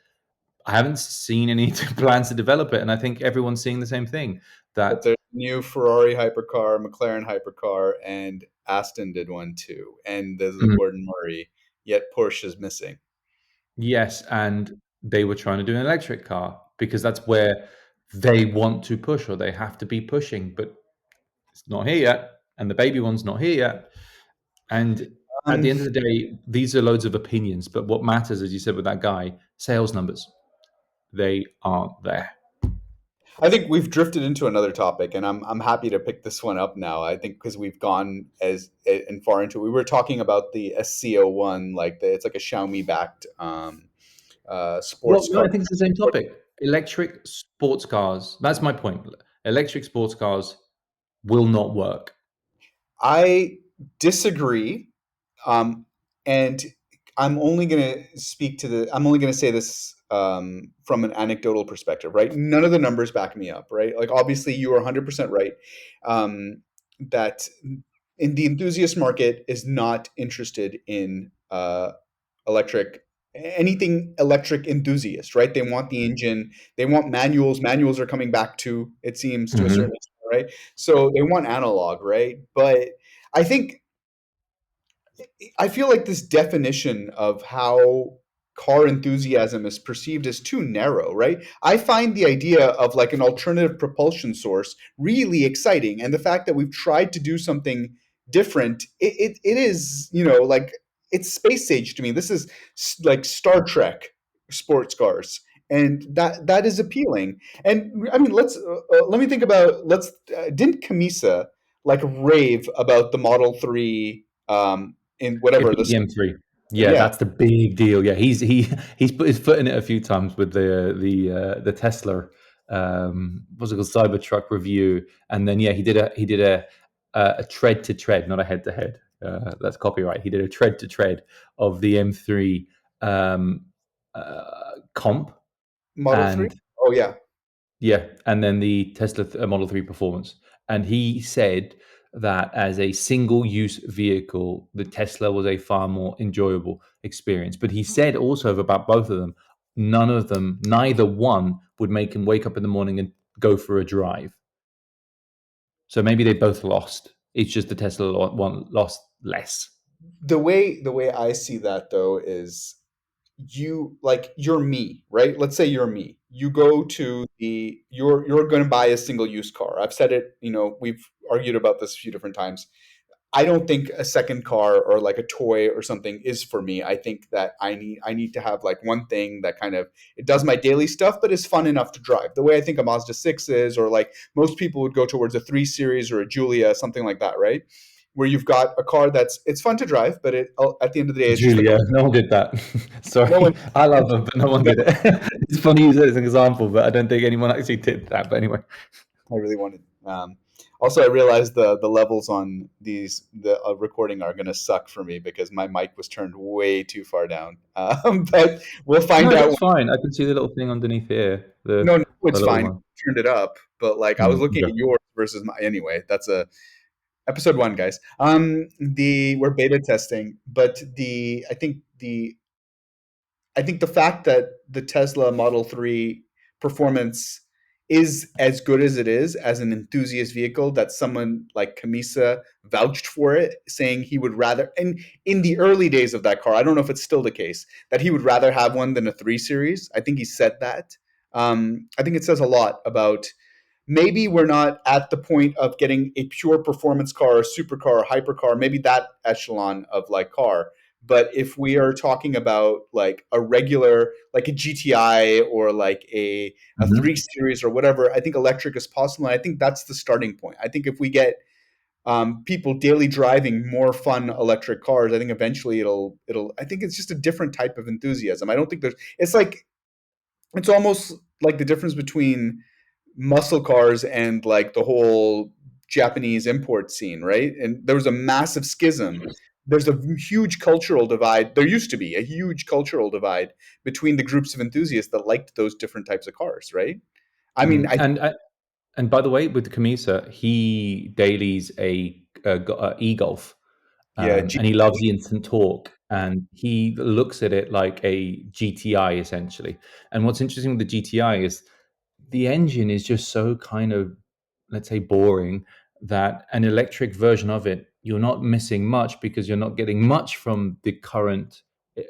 I haven't seen any plans to develop it. And I think everyone's seeing the same thing But that, there's a new Ferrari hypercar, McLaren hypercar, and Aston did one too. And there's the Mhm. Gordon Murray. Yet Porsche is missing. Yes, and they were trying to do an electric car because that's where they want to push or they have to be pushing, but it's not here yet. And the baby one's not here yet. And at the Um, end of the day, these are loads of opinions, but what matters, as you said with that guy, sales numbers, they aren't there. I think we've drifted into another topic, and I'm happy to pick this one up now. I think because we've gone as and far into it. We were talking about the SCO1, like it's like a Xiaomi backed Well, sports no, car. I think it's the same topic. Electric sports cars. That's my point. Electric sports cars will not work. I disagree, um, and I'm only going to speak to the. I'm only going to say this from an anecdotal perspective, right? None of the numbers back me up, right? Like obviously, you are 100% right that in the enthusiast market is not interested in electric anything electric enthusiast, right? They want the engine, they want manuals. Manuals are coming back to, it seems, to a certain Mhm. extent, right? So they want analog, right? But I think I feel like this definition of how car enthusiasm is perceived is too narrow, right? I find the idea of like an alternative propulsion source really exciting. And the fact that we've tried to do something different, it is, like it's space age to me. This is like Star Trek sports cars. And that is appealing. And I mean, let me think about didn't Camisa like rave about the Model 3 in It whatever beat this. the M3. Yeah, Yeah, that's the big deal. Yeah, he's put his foot in it a few times with the Tesla, what's it called, Cybertruck review, and then yeah, he did a tread to tread, not a head to head. That's copyright. He did a tread to tread of the M3 comp, Model 3. and Oh yeah, yeah, and then the Tesla Model 3 Performance. And he said that as a single use vehicle, the Tesla was a far more enjoyable experience. But he said also about both of them, neither one would make him wake up in the morning and go for a drive. So maybe they both lost. It's just the Tesla one lost less. the way I see that though is you're me, right? Let's say you're me. You go to you're going to buy a single use car. I've said it. We've argued about this a few different times. I don't think a second car or like a toy or something is for me. I think that I need to have like one thing that kind of it does my daily stuff, but is fun enough to drive. The way I think a Mazda 6 is, or like most people would go towards a 3 Series or a Giulia, something like that, right? Where you've got a car it's fun to drive, but at the end of the day, it's just a Julia, car. no one did that. No one, Sorry, I love them, but no one no, did it. It's funny you use it as an example, but I don't think anyone actually did that. But anyway, I really wanted. Also, I realized the levels on the recording are going to suck for me because my mic was turned way too far down. But we'll no, find it out. looks fine. I can see the little thing underneath here, No, no, the it's little fine. one. Turned it up, but like I was looking Okay. at yours versus my. Anyway, that's a episode one, guys. The we're beta testing, but I think the fact that the Tesla Model 3 performance is as good as it is as an enthusiast vehicle, that someone like Kamisa vouched for it, saying he would rather, and in the early days of that car, I don't know if it's still the case, that he would rather have one than a 3 Series. I think he said that. I think it says a lot about, maybe we're not at the point of getting a pure performance car, or supercar, or hypercar, maybe that echelon of like car. But if we are talking about like a regular, like a GTI, or like a 3 Mhm. Series or whatever, I think electric is possible. And I think that's the starting point. I think if we get people daily driving more fun electric cars, I think eventually I think it's just a different type of enthusiasm. I don't think it's like, it's almost like the difference between muscle cars and like the whole Japanese import scene, right? And there was a massive schism. There's a huge cultural divide. There used to be a huge cultural divide between the groups of enthusiasts that liked those different types of cars, right? I mean, Mhm. And by the way, with Kamisa, he dailies a e-Golf, yeah, and he loves the instant torque, and he looks at it like a GTI essentially. And what's interesting with the GTI is the engine is just so kind of, let's say, boring, that an electric version of it, you're not missing much because you're not getting much from the current, eh,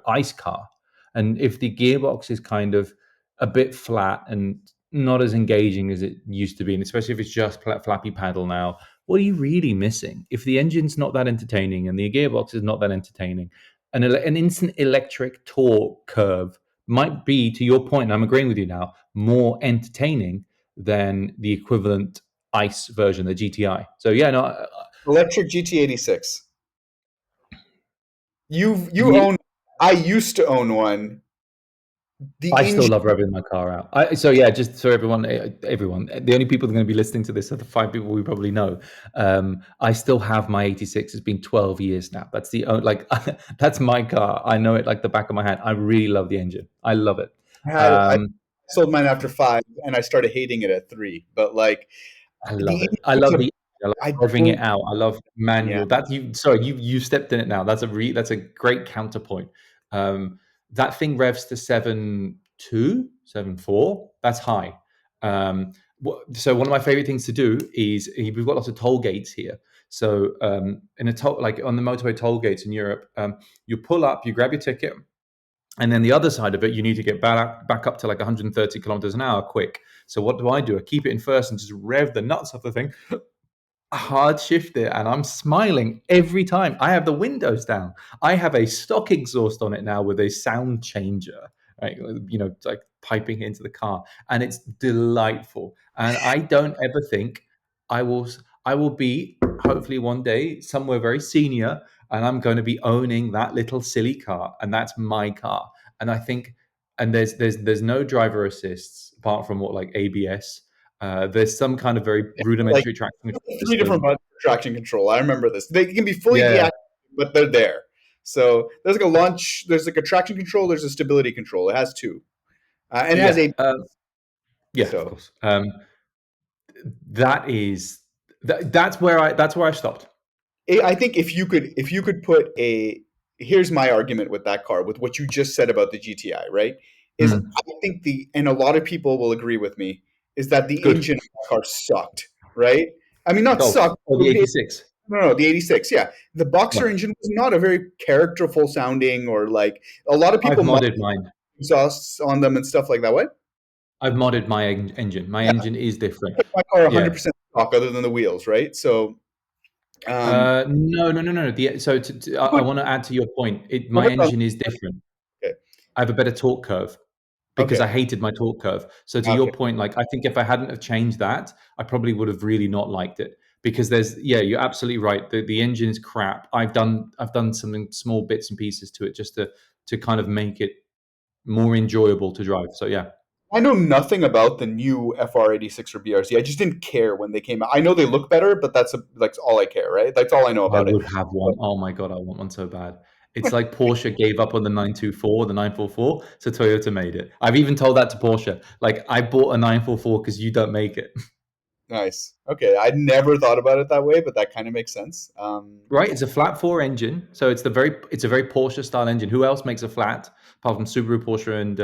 ICE car. And if the gearbox is kind of a bit flat and not as engaging as it used to be, and especially if it's just flappy paddle now, what are you really missing? If the engine's not that entertaining and the gearbox is not that entertaining, an instant electric torque curve might be, to your point, and I'm agreeing with you now, more entertaining than the equivalent ICE version, the GTI. So yeah, no, electric GT86. You the own. I used to own one. The I still engine. love revving my car out. So yeah, just so everyone, the only people that are going to be listening to this are the 5 people we probably know. I still have my 86. It's been 12 years now. That's the like that's my car. I know it like the back of my hand. I really love the engine. I love it. I Um, sold mine after 5, and I started hating it at 3. But like I love the it. I engine love was the I love I carving it don't. out. I love Yeah, manual. That you sorry, you stepped in it now. That's a great counterpoint. Um, that thing revs to 7.2, 7.4. That's high. So one of my favorite things to do is, we've got lots of toll gates here. So in a toll, like on the motorway toll gates in Europe, you pull up, you grab your ticket, and then the other side of it, you need to get back up to like 130 kilometers an hour quick. So what do? I keep it in first and just rev the nuts off the thing, hard shift it, and I'm smiling every time. I have the windows down. I have a stock exhaust on it now with a sound changer, right? Like piping into the car, and it's delightful. And I don't ever think I will. I will be, hopefully one day, somewhere very senior, and I'm going to be owning that little silly car, and that's my car. And I think, and there's no driver assists apart from what, like ABS. There's some kind of very like rudimentary traction control 3 different system. buttons for traction control. I remember this. They can be fully Yeah, deactivated, but they're there. So there's like a launch. There's like a traction control. There's a stability control. It has two, and it has yeah, a. yeah. Of So course. That is that's where I stopped. I think if you could put a, here's my argument with that car, with what you just said about the GTI, right? Is Mm, I think and a lot of people will agree with me, is that the good. engine of that car sucked, right? I mean, not Golf sucked. or the 86. No, the 86, yeah. The Boxer Yeah, engine was not a very characterful sounding, or like a lot of I've people mod modded mine. exhausts on them and stuff like that. What? I've modded my engine. My Yeah, engine is different. my car Yeah. 100% stock other than the wheels, right? So, um, No, no, no, no. So I but want to add to your point. My hold on. engine is different. Okay, I have a better torque curve, because I okay, hated my torque curve. So to your okay. point, like, I think if I hadn't have changed that, I probably would have really not liked it, because yeah, you're absolutely right. The engine is crap. I've done some small bits and pieces to it just to kind of make it more enjoyable to drive. So yeah, I know nothing about the new FR86 or BRZ. I just didn't care when they came out. I know they look better, but that's all I care, right? That's all I know I about it. would have one. Oh my god, I want one so bad. It's like Porsche gave up on the 924, the 944, so Toyota made it. I've even told that to Porsche. Like, I bought a 944 because you don't make it. Nice. Okay, I never thought about it that way, but that kind of makes sense. Right, it's a flat four engine, so it's a very Porsche style engine. Who else makes a flat apart from Subaru, Porsche, and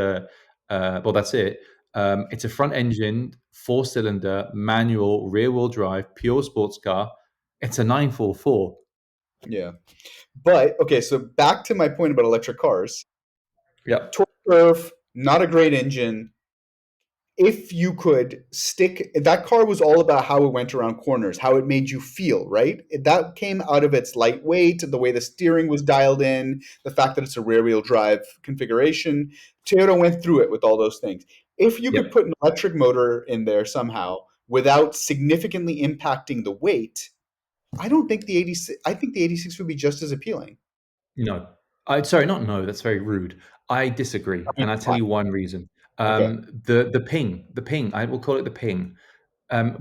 well, that's it. It's a front engine, 4-cylinder, manual, rear wheel drive, pure sports car. It's a 944. Yeah. But okay, so back to my point about electric cars. Yep. Torque curve, not a great engine. If you could stick that car was all about how it went around corners, how it made you feel, right? That came out of its lightweight, the way the steering was dialed in, the fact that it's a rear wheel drive configuration. Toyota went through it with all those things. If you could Yep. put an electric motor in there somehow without significantly impacting the weight, I don't think the 86 I think the 86 would be just as appealing. No. Sorry, not no, that's very rude. I disagree, I mean, and I'll tell why? you one reason. Okay. The ping, I will call it the ping.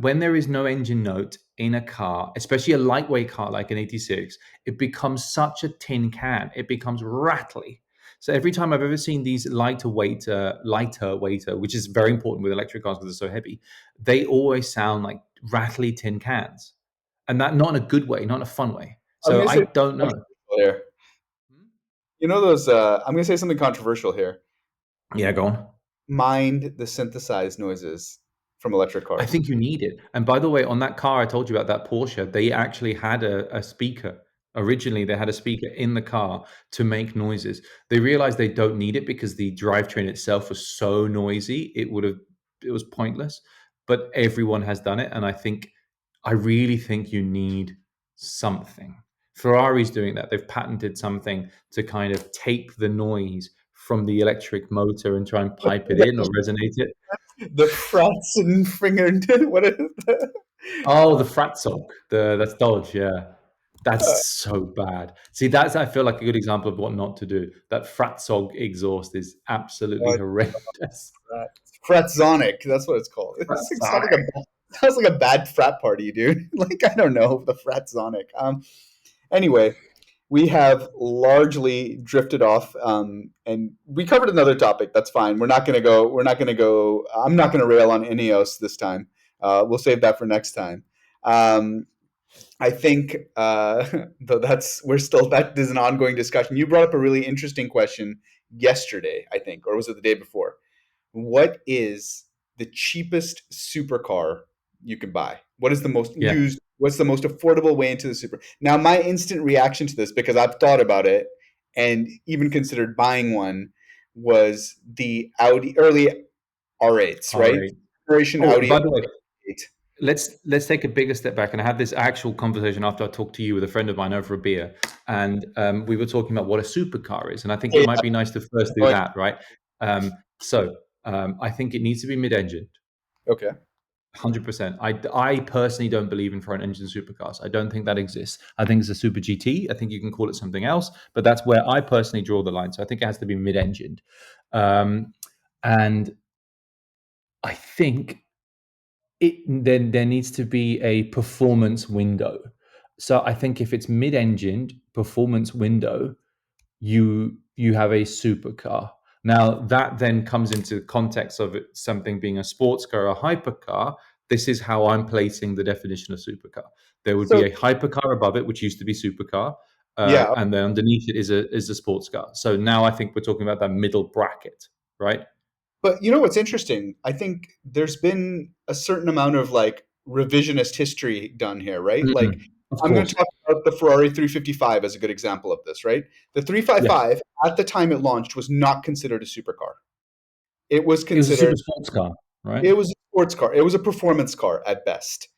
When there is no engine note in a car, especially a lightweight car like an 86, it becomes such a tin can. It becomes rattly. So every time I've ever seen these lighter weighter, which is very important with electric cars because they're so heavy, they always sound like rattly tin cans, and that not in a good way, not in a fun way. I'm So going to I say don't know. controversial here. You know those I'm going to say something controversial here. Yeah, go on. Mind the synthesized noises from electric I cars. think you need it. And by the way, on that car I told you about, that Porsche, they actually had a speaker. Originally, they had a speaker in the car to make noises. They realized they don't need it because the drivetrain itself was so noisy, it was pointless. But everyone has done it, and I really think you need something. Ferrari's doing that. They've patented something to kind of tape the noise from the electric motor and try and pipe it in or resonate it. The frets and finger, what is that? Oh, the Fratzog, that's Dodge, yeah. That's Uh, so bad. See, that's I feel like a good example of what not to do. That Fratzog exhaust is absolutely uh, horrendous. Fretzonic, that's what it's called. Fratzonic. Sounds like a bad frat party, dude. Like I don't know, the Fretzonic. Anyway, we have largely drifted off, and we covered another topic. That's fine. We're not going to go. We're not going to go. I'm not going to rail on Ineos this time. We'll save that for next time. Um, I think though that is an ongoing discussion. You brought up a really interesting question yesterday, I think, or was it the day before? What is the cheapest supercar you can buy? What is the most Yeah. used? What's the most affordable way into the super? Now, my instant reaction to this, because I've thought about it and even considered buying one, was the Audi early R8s, All right? right. Generation Oh, Audi by the way, R8. let's take a bigger step back, and I had this actual conversation after I talked to you with a friend of mine over a beer, and we were talking about what a supercar is, and I think it Yeah, might be nice to first do yeah. that, right? I think it needs to be mid-engine. Okay. 100%. I personally don't believe in front engine supercars. I don't think that exists. I think it's a super GT. I think you can call it something else, but that's where I personally draw the line. So I think it has to be mid-engined. And I think then there needs to be a performance window. So I think if it's mid-engined performance window, you have a supercar. Now that then comes into the context of something being a sports car or a hypercar. This is how I'm placing the definition of supercar. There would be So a hypercar above it, which used to be supercar, yeah, and then underneath it is a sports car. So now I think we're talking about that middle bracket, right? but you know what's interesting? I think there's been a certain amount of like revisionist history done here, right? Like Of I'm going course, to talk about the Ferrari 355 as a good example of this, right? The yes. 355 at the time it launched was not considered a supercar. It was It was a super considered sports car, right? it was a sports car. It was a performance car at best.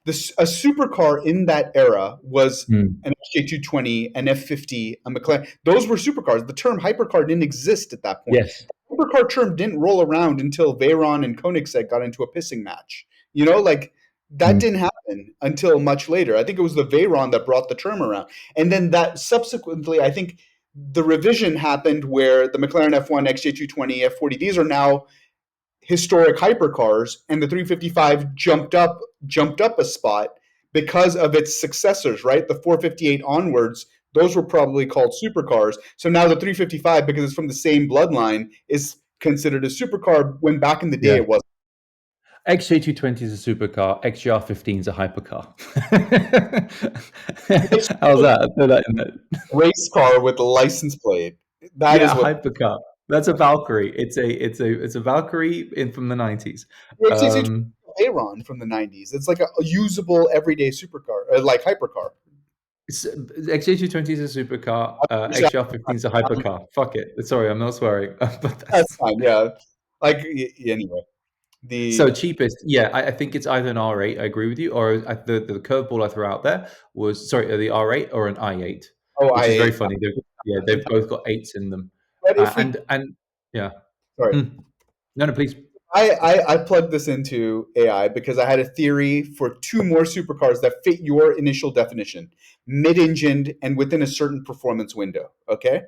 A supercar in that era was Mm, an XJ220, an F50, a McLaren. Those were supercars. The term hypercar didn't exist at that point. yes. The hypercar term didn't roll around until Veyron and Koenigsegg got into a pissing match. You know, like that Mm, didn't happen until much later. I think it was the Veyron that brought the term around. And then that subsequently, I think the revision happened where the McLaren F1, XJ220, F40, these are now historic hypercars, and the 355 jumped up a spot because of its successors, right? The 458 onwards, those were probably called supercars. So now the 355, because it's from the same bloodline, is considered a supercar when back in the day yeah. it wasn't. XJ220 is a supercar. XJR15 is a hypercar. It's How's that? I throw that in there. a race car with a license plate. That Yeah, is a what hypercar. That's a Valkyrie. It's a Valkyrie in from the 90s. The XC60 Um, Aeron from the 90s. It's like a usable everyday supercar, like hypercar. XJ220 is a supercar. Actually, XR15 is a hypercar. Fuck it. Sorry, I'm not swearing. But that's that's fine. Yeah, like anyway. so The cheapest. Yeah, I think it's either an R8. I agree with you, or the curveball I threw out there was sorry, the R8 or an i8, oh which is very I funny. They've both got eights in them, but if we and yeah. sorry. Hmm. No, no, please. I plugged this into AI because I had a theory for two more supercars that fit your initial definition, mid-engined and within a certain performance window. Okay,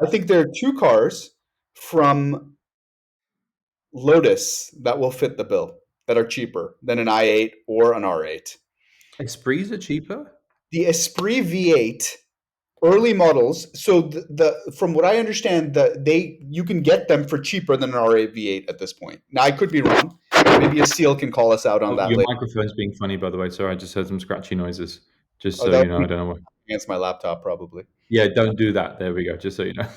I think there are two cars from Lotus that will fit the bill that are cheaper than an i8 or an R8. Esprits are cheaper. The Esprit V8 early models. So the from what I understand, they you can get them for cheaper than an R8 V8 at this point. Now I could be wrong. Maybe a seal can call us out on Oh, that your later. microphone's being funny, by the way. Sorry, I just heard some scratchy noises. Just Oh, so that you would know, be I don't know what. against my laptop probably. Yeah, don't do that. There we go. Just so you know.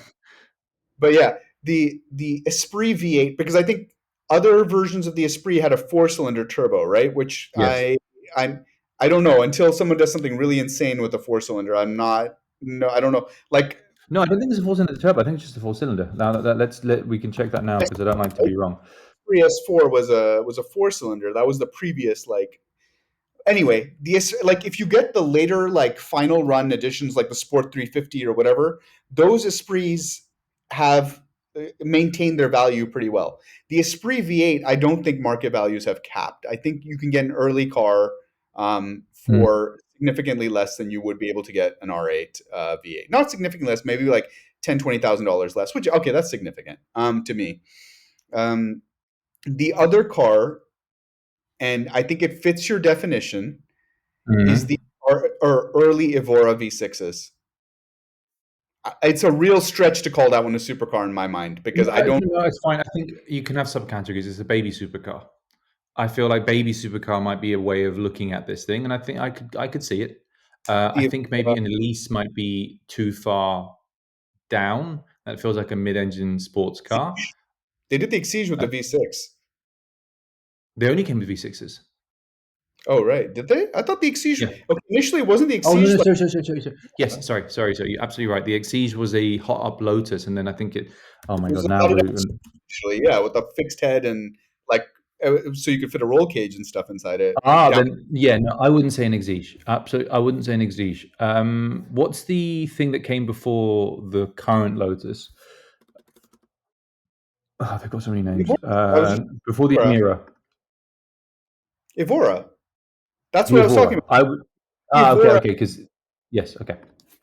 But yeah, the Esprit V8 because I think other versions of the Esprit had a four-cylinder turbo, right? Which Yes. I I don't know until someone does something really insane with a four-cylinder. I'm not no I don't know. Like No, I don't think it's a four-cylinder turbo. I think it's just a four-cylinder. Now, we can check that now because I don't like to be wrong. Esprit S4 was a four-cylinder. That was the previous like anyway, like if you get the later like final run editions like the Sport 350 or whatever, those Esprits have maintained their value pretty well. The Esprit V8, I don't think market values have capped. I think you can get an early car Hmm. for significantly less than you would be able to get an R8 V8. Not significantly less, maybe like $10,000-$20,000 less. Which okay, that's significant to me. Um, the other car, and I think it fits your definition, is the Mhm. or early Evora V6s. It's a real stretch to call that one a supercar in my mind because I don't. No, it's fine. I think you can have subcategories. It's a baby supercar. I feel like baby supercar might be a way of looking at this thing, and I think I could see it. I The think maybe an Elise might be too far down. That feels like a mid-engine sports car. they did the Exige with the Uh, V6. they only came with V6s. Oh right, did they? I thought the Exige. Yeah. Okay, initially wasn't the Oh no, Exige no, like sorry. Yes, sorry. You're absolutely right. The Exige was a hot up Lotus, and then I think it. Oh my it was god! a Now Saturday we're actually, yeah, with a fixed head and like so you could fit a roll cage and stuff inside it. Down. then yeah. No, I wouldn't say an Exige. Absolutely, I wouldn't say an Exige. What's the thing that came before the current Lotus? Oh, they've got so many names. I was just Before the Emira, Evora. That's the what I was talking Evora. about. I would. The Evora. Okay. Because yes. Okay.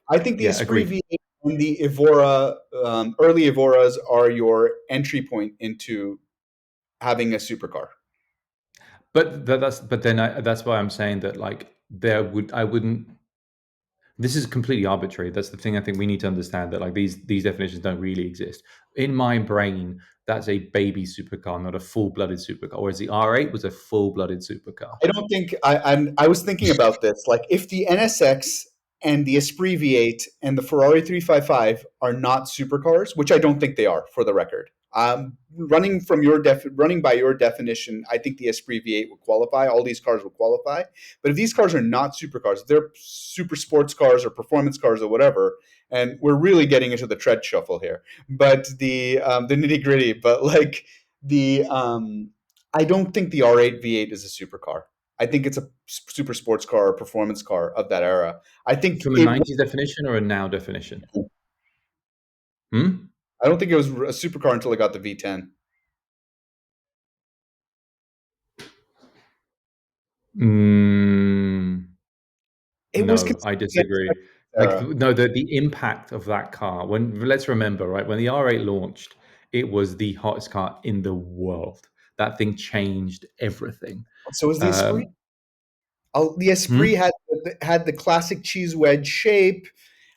I think the Yeah. Esprit Agreed. V8 and the Evora, early Evoras are your entry point into having a supercar. That's why I'm saying that like I wouldn't. This is completely arbitrary. That's the thing I think we need to understand that like these definitions don't really exist. In my brain, that's a baby supercar, not a full-blooded supercar. Whereas the R8 was a full-blooded supercar. I don't think I was thinking about this. Like, if the NSX and the Esprit V8 and the Ferrari 355 are not supercars, which I don't think they are, for the record. Running by your definition, I think the Esprit V8 would qualify. All these cars would qualify. But if these cars are not supercars, if they're super sports cars or performance cars or whatever, and we're really getting into the tread shuffle here. But the nitty gritty. But like I don't think the R8 V8 is a supercar. I think it's a super sports car or performance car of that era. I think From a it. 90s definition or a now definition? Hmm? I don't think it was a supercar until it got the V10. Mm, It was no, considered I the disagree. NSX Like, era. no, the impact of that car, when let's remember, right, when the R8 launched, it was the hottest car in the world. That thing changed everything. So was the Esprit. Um, The Esprit hmm? had the classic cheese wedge shape.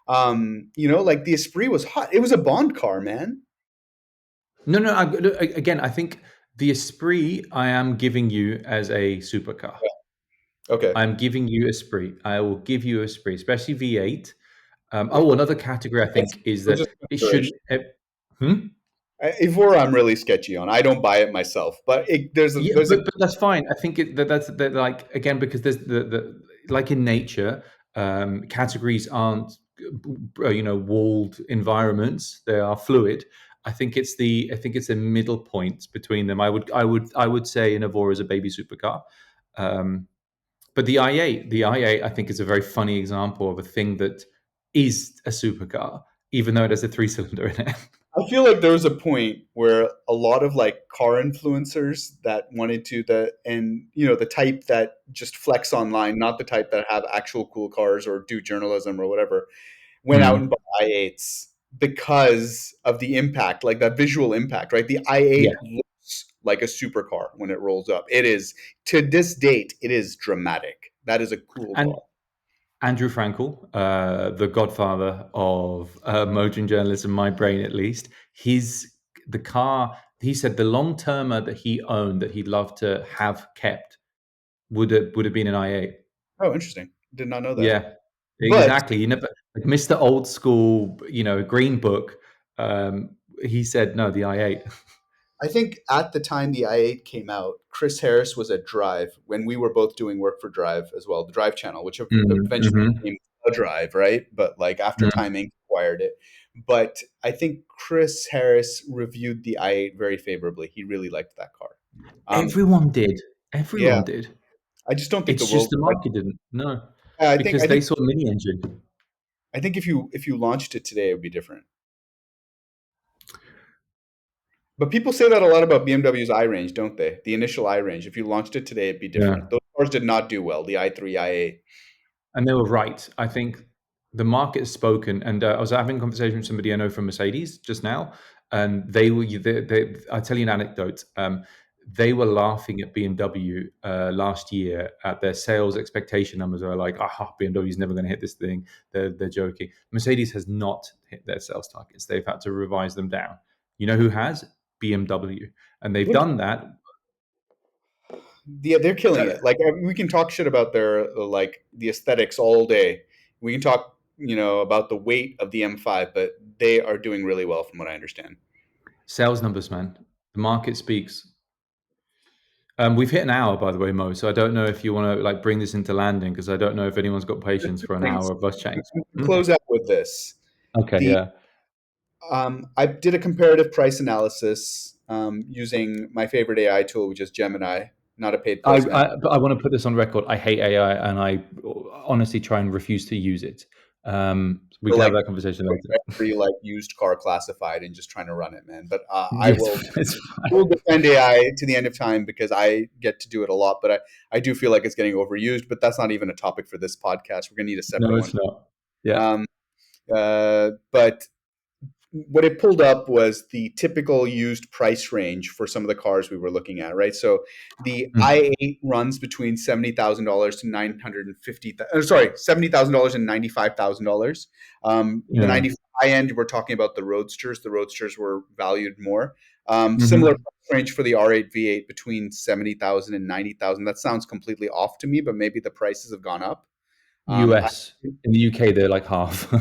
Like the Esprit was hot. It was a Bond car, man. No, no. Look, again, I think the Esprit I am giving you as a supercar. Okay. I'm giving you Esprit. I will give you Esprit, especially V8. Yeah. Another category I That's think is it was that just it shouldn't. consideration. Hmm? Evora, I'm really sketchy on. I don't buy it myself, but Yeah, there's a but that's fine. I think that's that, like, again, because there's the like in nature, categories aren't walled environments. They are fluid. I think it's a middle point between them. I would say an Evora is a baby supercar. Um, but the i8 I think is a very funny example of a thing that is a supercar, even though it has a three-cylinder in it. I feel like there was a point where a lot of like car influencers that wanted to the type that just flex online, not the type that have actual cool cars or do journalism or whatever, went out and Mm. bought i8s because of the impact, like that visual impact, right? The Yeah, i8 looks like a supercar when it rolls up. It is, to this date, it is dramatic. That is a cool and car. Andrew Frankel, the godfather of motoring journalism, my brain at least, the car. He said the long termer that he owned that he'd love to have kept would have been an i8. Oh, interesting. Did not know that. Yeah, But exactly. You never like Mr. Old School, Green Book. He said no, the i8. I think at the time the i8 came out, Chris Harris was at Drive when we were both doing work for Drive as well, the Drive channel, which eventually Mm-hmm. became a Drive, right? But like after Time Inc. acquired it. But I think Chris Harris reviewed the i8 very favorably. He really liked that car. Um, Everyone did. yeah, Everyone did. I just don't think the It's just world. the market didn't. No, I think because I they think saw a mini engine. I think if you launched it today, it would be different. But people say that a lot about BMW's iRange, don't they? The initial iRange. If you launched it today, it'd be different. Yeah. Those cars did not do well. The i3, i8. And they were right. I think the market has spoken. And I was having a conversation with somebody I know from Mercedes just now, and I'll tell you an anecdote. They were laughing at BMW last year at their sales expectation numbers. They were like, BMW is never going to hit this thing. They're joking. Mercedes has not hit their sales targets. They've had to revise them down. You know who has? BMW. And they've Look, done that. they're killing uh, it. Like we can talk shit about their like the aesthetics all day. We can talk, about the weight of the M5, but they are doing really well from what I understand. Sales numbers, man. The market speaks. We've hit an hour, by the way, Mo. So I don't know if you want to like bring this into landing because I don't know if anyone's got Just patience two for an things. hour of us chatting. Hmm? Close out with this. Okay, The yeah. I did a comparative price analysis using my favorite AI tool, which is Gemini, not a paid placement. But I want to put this on record. I hate AI, and I honestly try and refuse to use it. We For can have like that conversation later. every like used car classified and just trying to run it, man. But I Yes, will it's I will fine. defend AI to the end of time because I get to do it a lot, but I do feel like it's getting overused. But that's not even a topic for this podcast. We're gonna need a No, separate one. it's not. Yeah. Um, but what it pulled up was the typical used price range for some of the cars we were looking at, right? So the Mm. i8 runs between $70,000 to 950. Sorry, $70,000 and $95,000. The Yeah. 90 high end, we're talking about the Roadsters. The Roadsters were valued more. Similar Hmm. price range for the R8 V8 between 70,000 and 90,000. That sounds completely off to me, but maybe the prices have gone up. I US. In the UK, they're like half.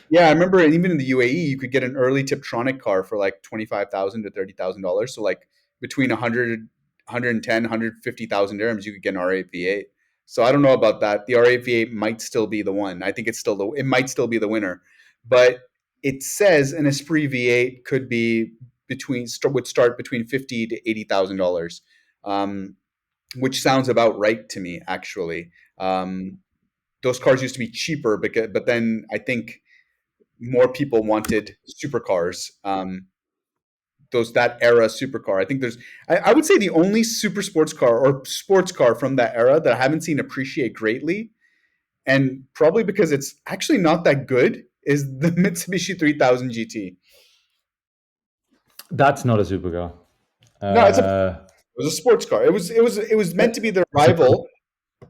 Yeah, I remember even in the UAE, you could get an early Tiptronic car for like 25,000 to $30,000. So like between 100, 110, 150,000 dirhams, you could get an R8 V8. So I don't know about that. The R8 V8 might still be the one. I think it might still be the winner. But it says an Esprit V8 could be would start between 50 to $80,000, um, which sounds about right to me actually. Those cars used to be cheaper, but then I think more people wanted supercars. That era supercar. I think I would say the only super sports car or sports car from that era that I haven't seen appreciate greatly, and probably because it's actually not that good, is the Mitsubishi 3000 GT. That's not a supercar. No, Uh, it was a sports car. It was meant to be the it's a coupe. rival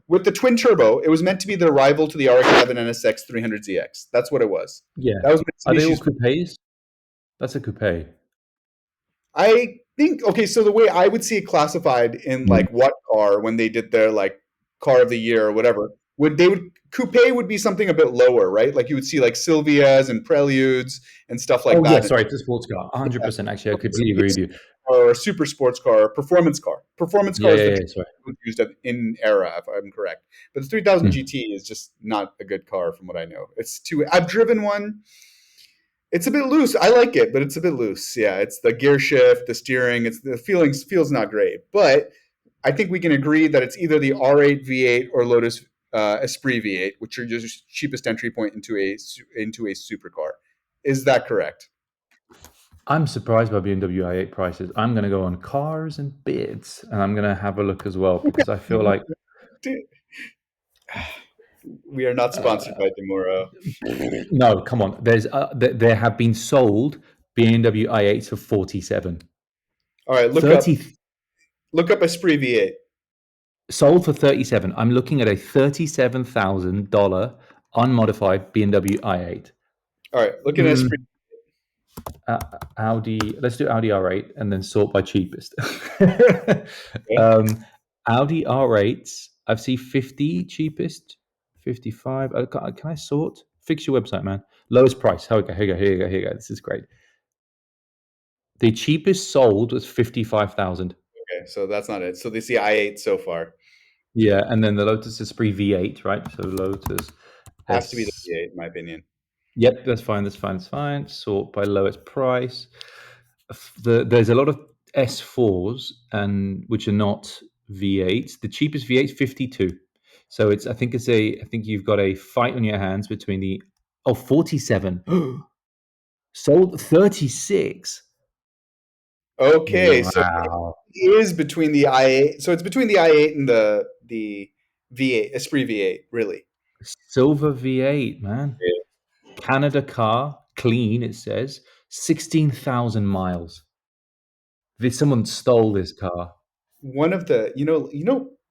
with the twin turbo. It was meant to be the rival to the RX-7 NSX 300ZX. That's what it was. Yeah. That was Are they all Mitsubishi's. coupes? That's a coupe. I think okay, so the way I would see it classified in Mm. like what car when they did their like car of the year or whatever, would coupe would be something a bit lower, right? Like you would see like Silvias and Preludes and stuff like Oh yeah, that. sorry, it's a sports car. Yeah. 100%. Actually, I completely Something agree with you. or a super sports car or performance car. Performance Yeah, car is the yeah, term yeah, sorry. used in era, if I'm correct. But the 3000 Mm. GT is just not a good car from what I know. It's too. I've driven one. It's a bit loose. I like it, but it's a bit loose. Yeah, it's the gear shift, the steering. It's the feels not great. But I think we can agree that it's either the R8 V8 or Lotus Esprit V8, which are just cheapest entry point into a supercar. Is that correct? I'm surprised by BMW i8 prices. I'm going to go on cars and bids, and I'm going to have a look as well because I feel like We are not sponsored by Demuro. no, come on. There have been sold BMW i8s for 47. All right, 30 look up Esprit V8. sold for 37. I'm looking at a $37,000 unmodified BMW i8. All right, look at Esprit. Mm, Audi. Let's do Audi R8 and then sort by cheapest. Okay. um, Audi R8s. I've seen 50 cheapest, 55. Can I sort? Fix your website, man. Lowest price. Okay, here you go. Here you go. Here you go. This is great. The cheapest sold was 55,000. Okay, so that's not it. So this is the i8 so far. Yeah, and then the Lotus Esprit V8, right? So Lotus Has to be the S. V8, in my opinion. Yep, that's fine. That's fine. That's fine. Sort by lowest price. There's a lot of S4s and which are not V8s. The cheapest V8 is 52. So it's I think you've got a fight on your hands between the 47. Sold 36. Okay, so it Wow. is between the i8. So it's between the i8 and the V8, Esprit V8, really. Silver V8, man. Canada car, clean, it says. 16,000 miles. Someone stole this car. One of the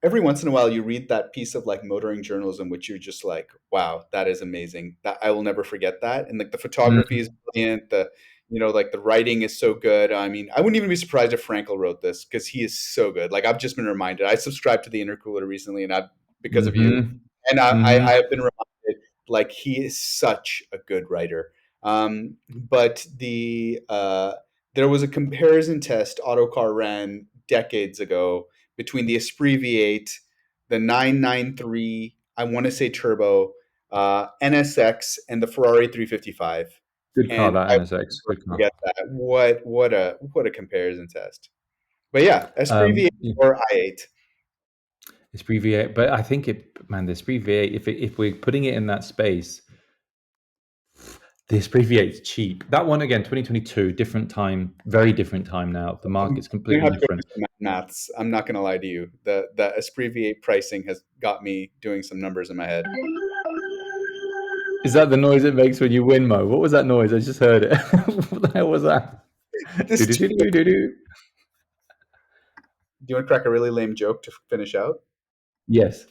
every once in a while you read that piece of like motoring journalism which you're just like, wow, that is amazing, that I will never forget that. And like the photography Mm, is brilliant, the like the writing is so good. I mean, I wouldn't even be surprised if Frankel wrote this because he is so good. Like I've just been reminded, I subscribed to the intercooler recently and I because of you, mhm, and I mhm. have been reminded like he is such a good writer. But there was a comparison test Autocar ran decades ago between the Esprit V8, the 993, I want to say turbo, NSX, and the Ferrari 355. Good car, And that I NSX. will Good never car. forget that. What a comparison test. But yeah, Esprit V8 Yeah, or i8. Esprit V8, but I think the Esprit V8, if we're putting it in that space, the Esprit V8 is cheap. That one again, 2022, different time, very different time now. The I'm market's gonna completely have to go do different. some maths. I'm not gonna lie to you. The Esprit V8 pricing has got me doing some numbers in my head. Is that the noise it makes when you win, Mo? What was that noise? I just heard it. What the hell was that? This too, do Do-do-do-do-do-do. you want to crack a really lame joke to finish out? Yes.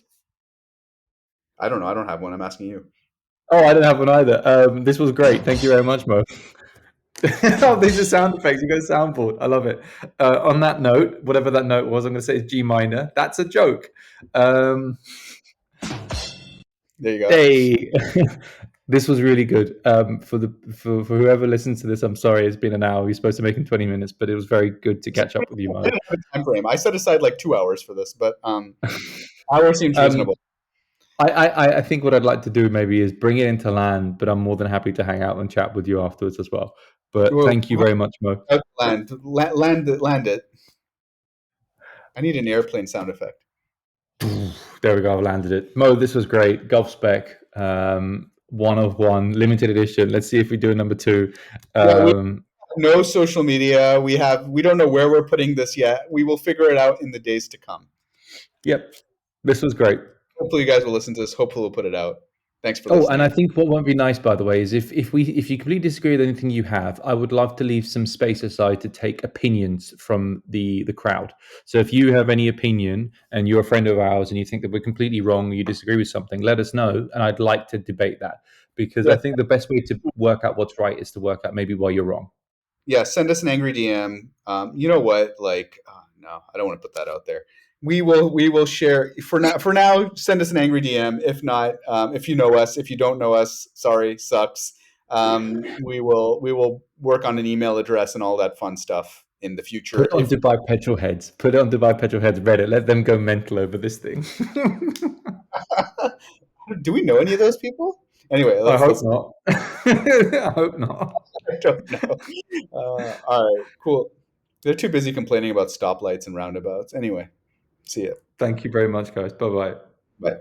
I don't know. I don't have one. I'm asking you. Oh, I don't have one either. This was great. Thank you very much, Mo. Oh, these are sound effects. You got a soundboard. I love it. On that note, whatever that note was, I'm going to say it's G minor. That's a joke. Um, There you go. hey, this was really good. For whoever listens to this, I'm sorry it's been an hour. We're supposed to make in 20 minutes, but it was very good to catch up with you, I Mo. didn't have a time frame. I set aside like 2 hours for this, but hour seems um, reasonable. I think what I'd like to do maybe is bring it into land, but I'm more than happy to hang out and chat with you afterwards as well. But Well, thank you very much, Mo. land it. I need an airplane sound effect. There we go. I've landed it. Mo, this was great. Gulf Spec, one of one, limited edition. Let's see if we do a number two. Yeah, we Um, have no social media. We don't know where we're putting this yet. We will figure it out in the days to come. yep, this was great. Hopefully, you guys will listen to this. Hopefully, we'll put it out. Thanks for Oh, and I listening. think what won't be nice, by the way, is if you completely disagree with anything you have, I would love to leave some space aside to take opinions from the crowd. So if you have any opinion and you're a friend of ours and you think that we're completely wrong, or you disagree with something, let us know, and I'd like to debate that because I Yeah, think the best way to work out what's right is to work out maybe why you're wrong. yeah. Send us an angry DM. You know what? Like, oh, no, I don't want to put that out there. we will share for now. For now, send us an angry DM. If not, if you know us, if you don't know us, sorry, sucks. We will work on an email address and all that fun stuff in the Put future. it on If Dubai Petrol Heads. Put it on Dubai Petrol Heads Reddit. Let them go mental over this thing. do we know any of those people? Anyway, I let's hope let's. not. I hope not. I don't know. All right, cool. They're too busy complaining about stoplights and roundabouts. Anyway, see ya. Thank you very much, guys. Bye bye. Bye.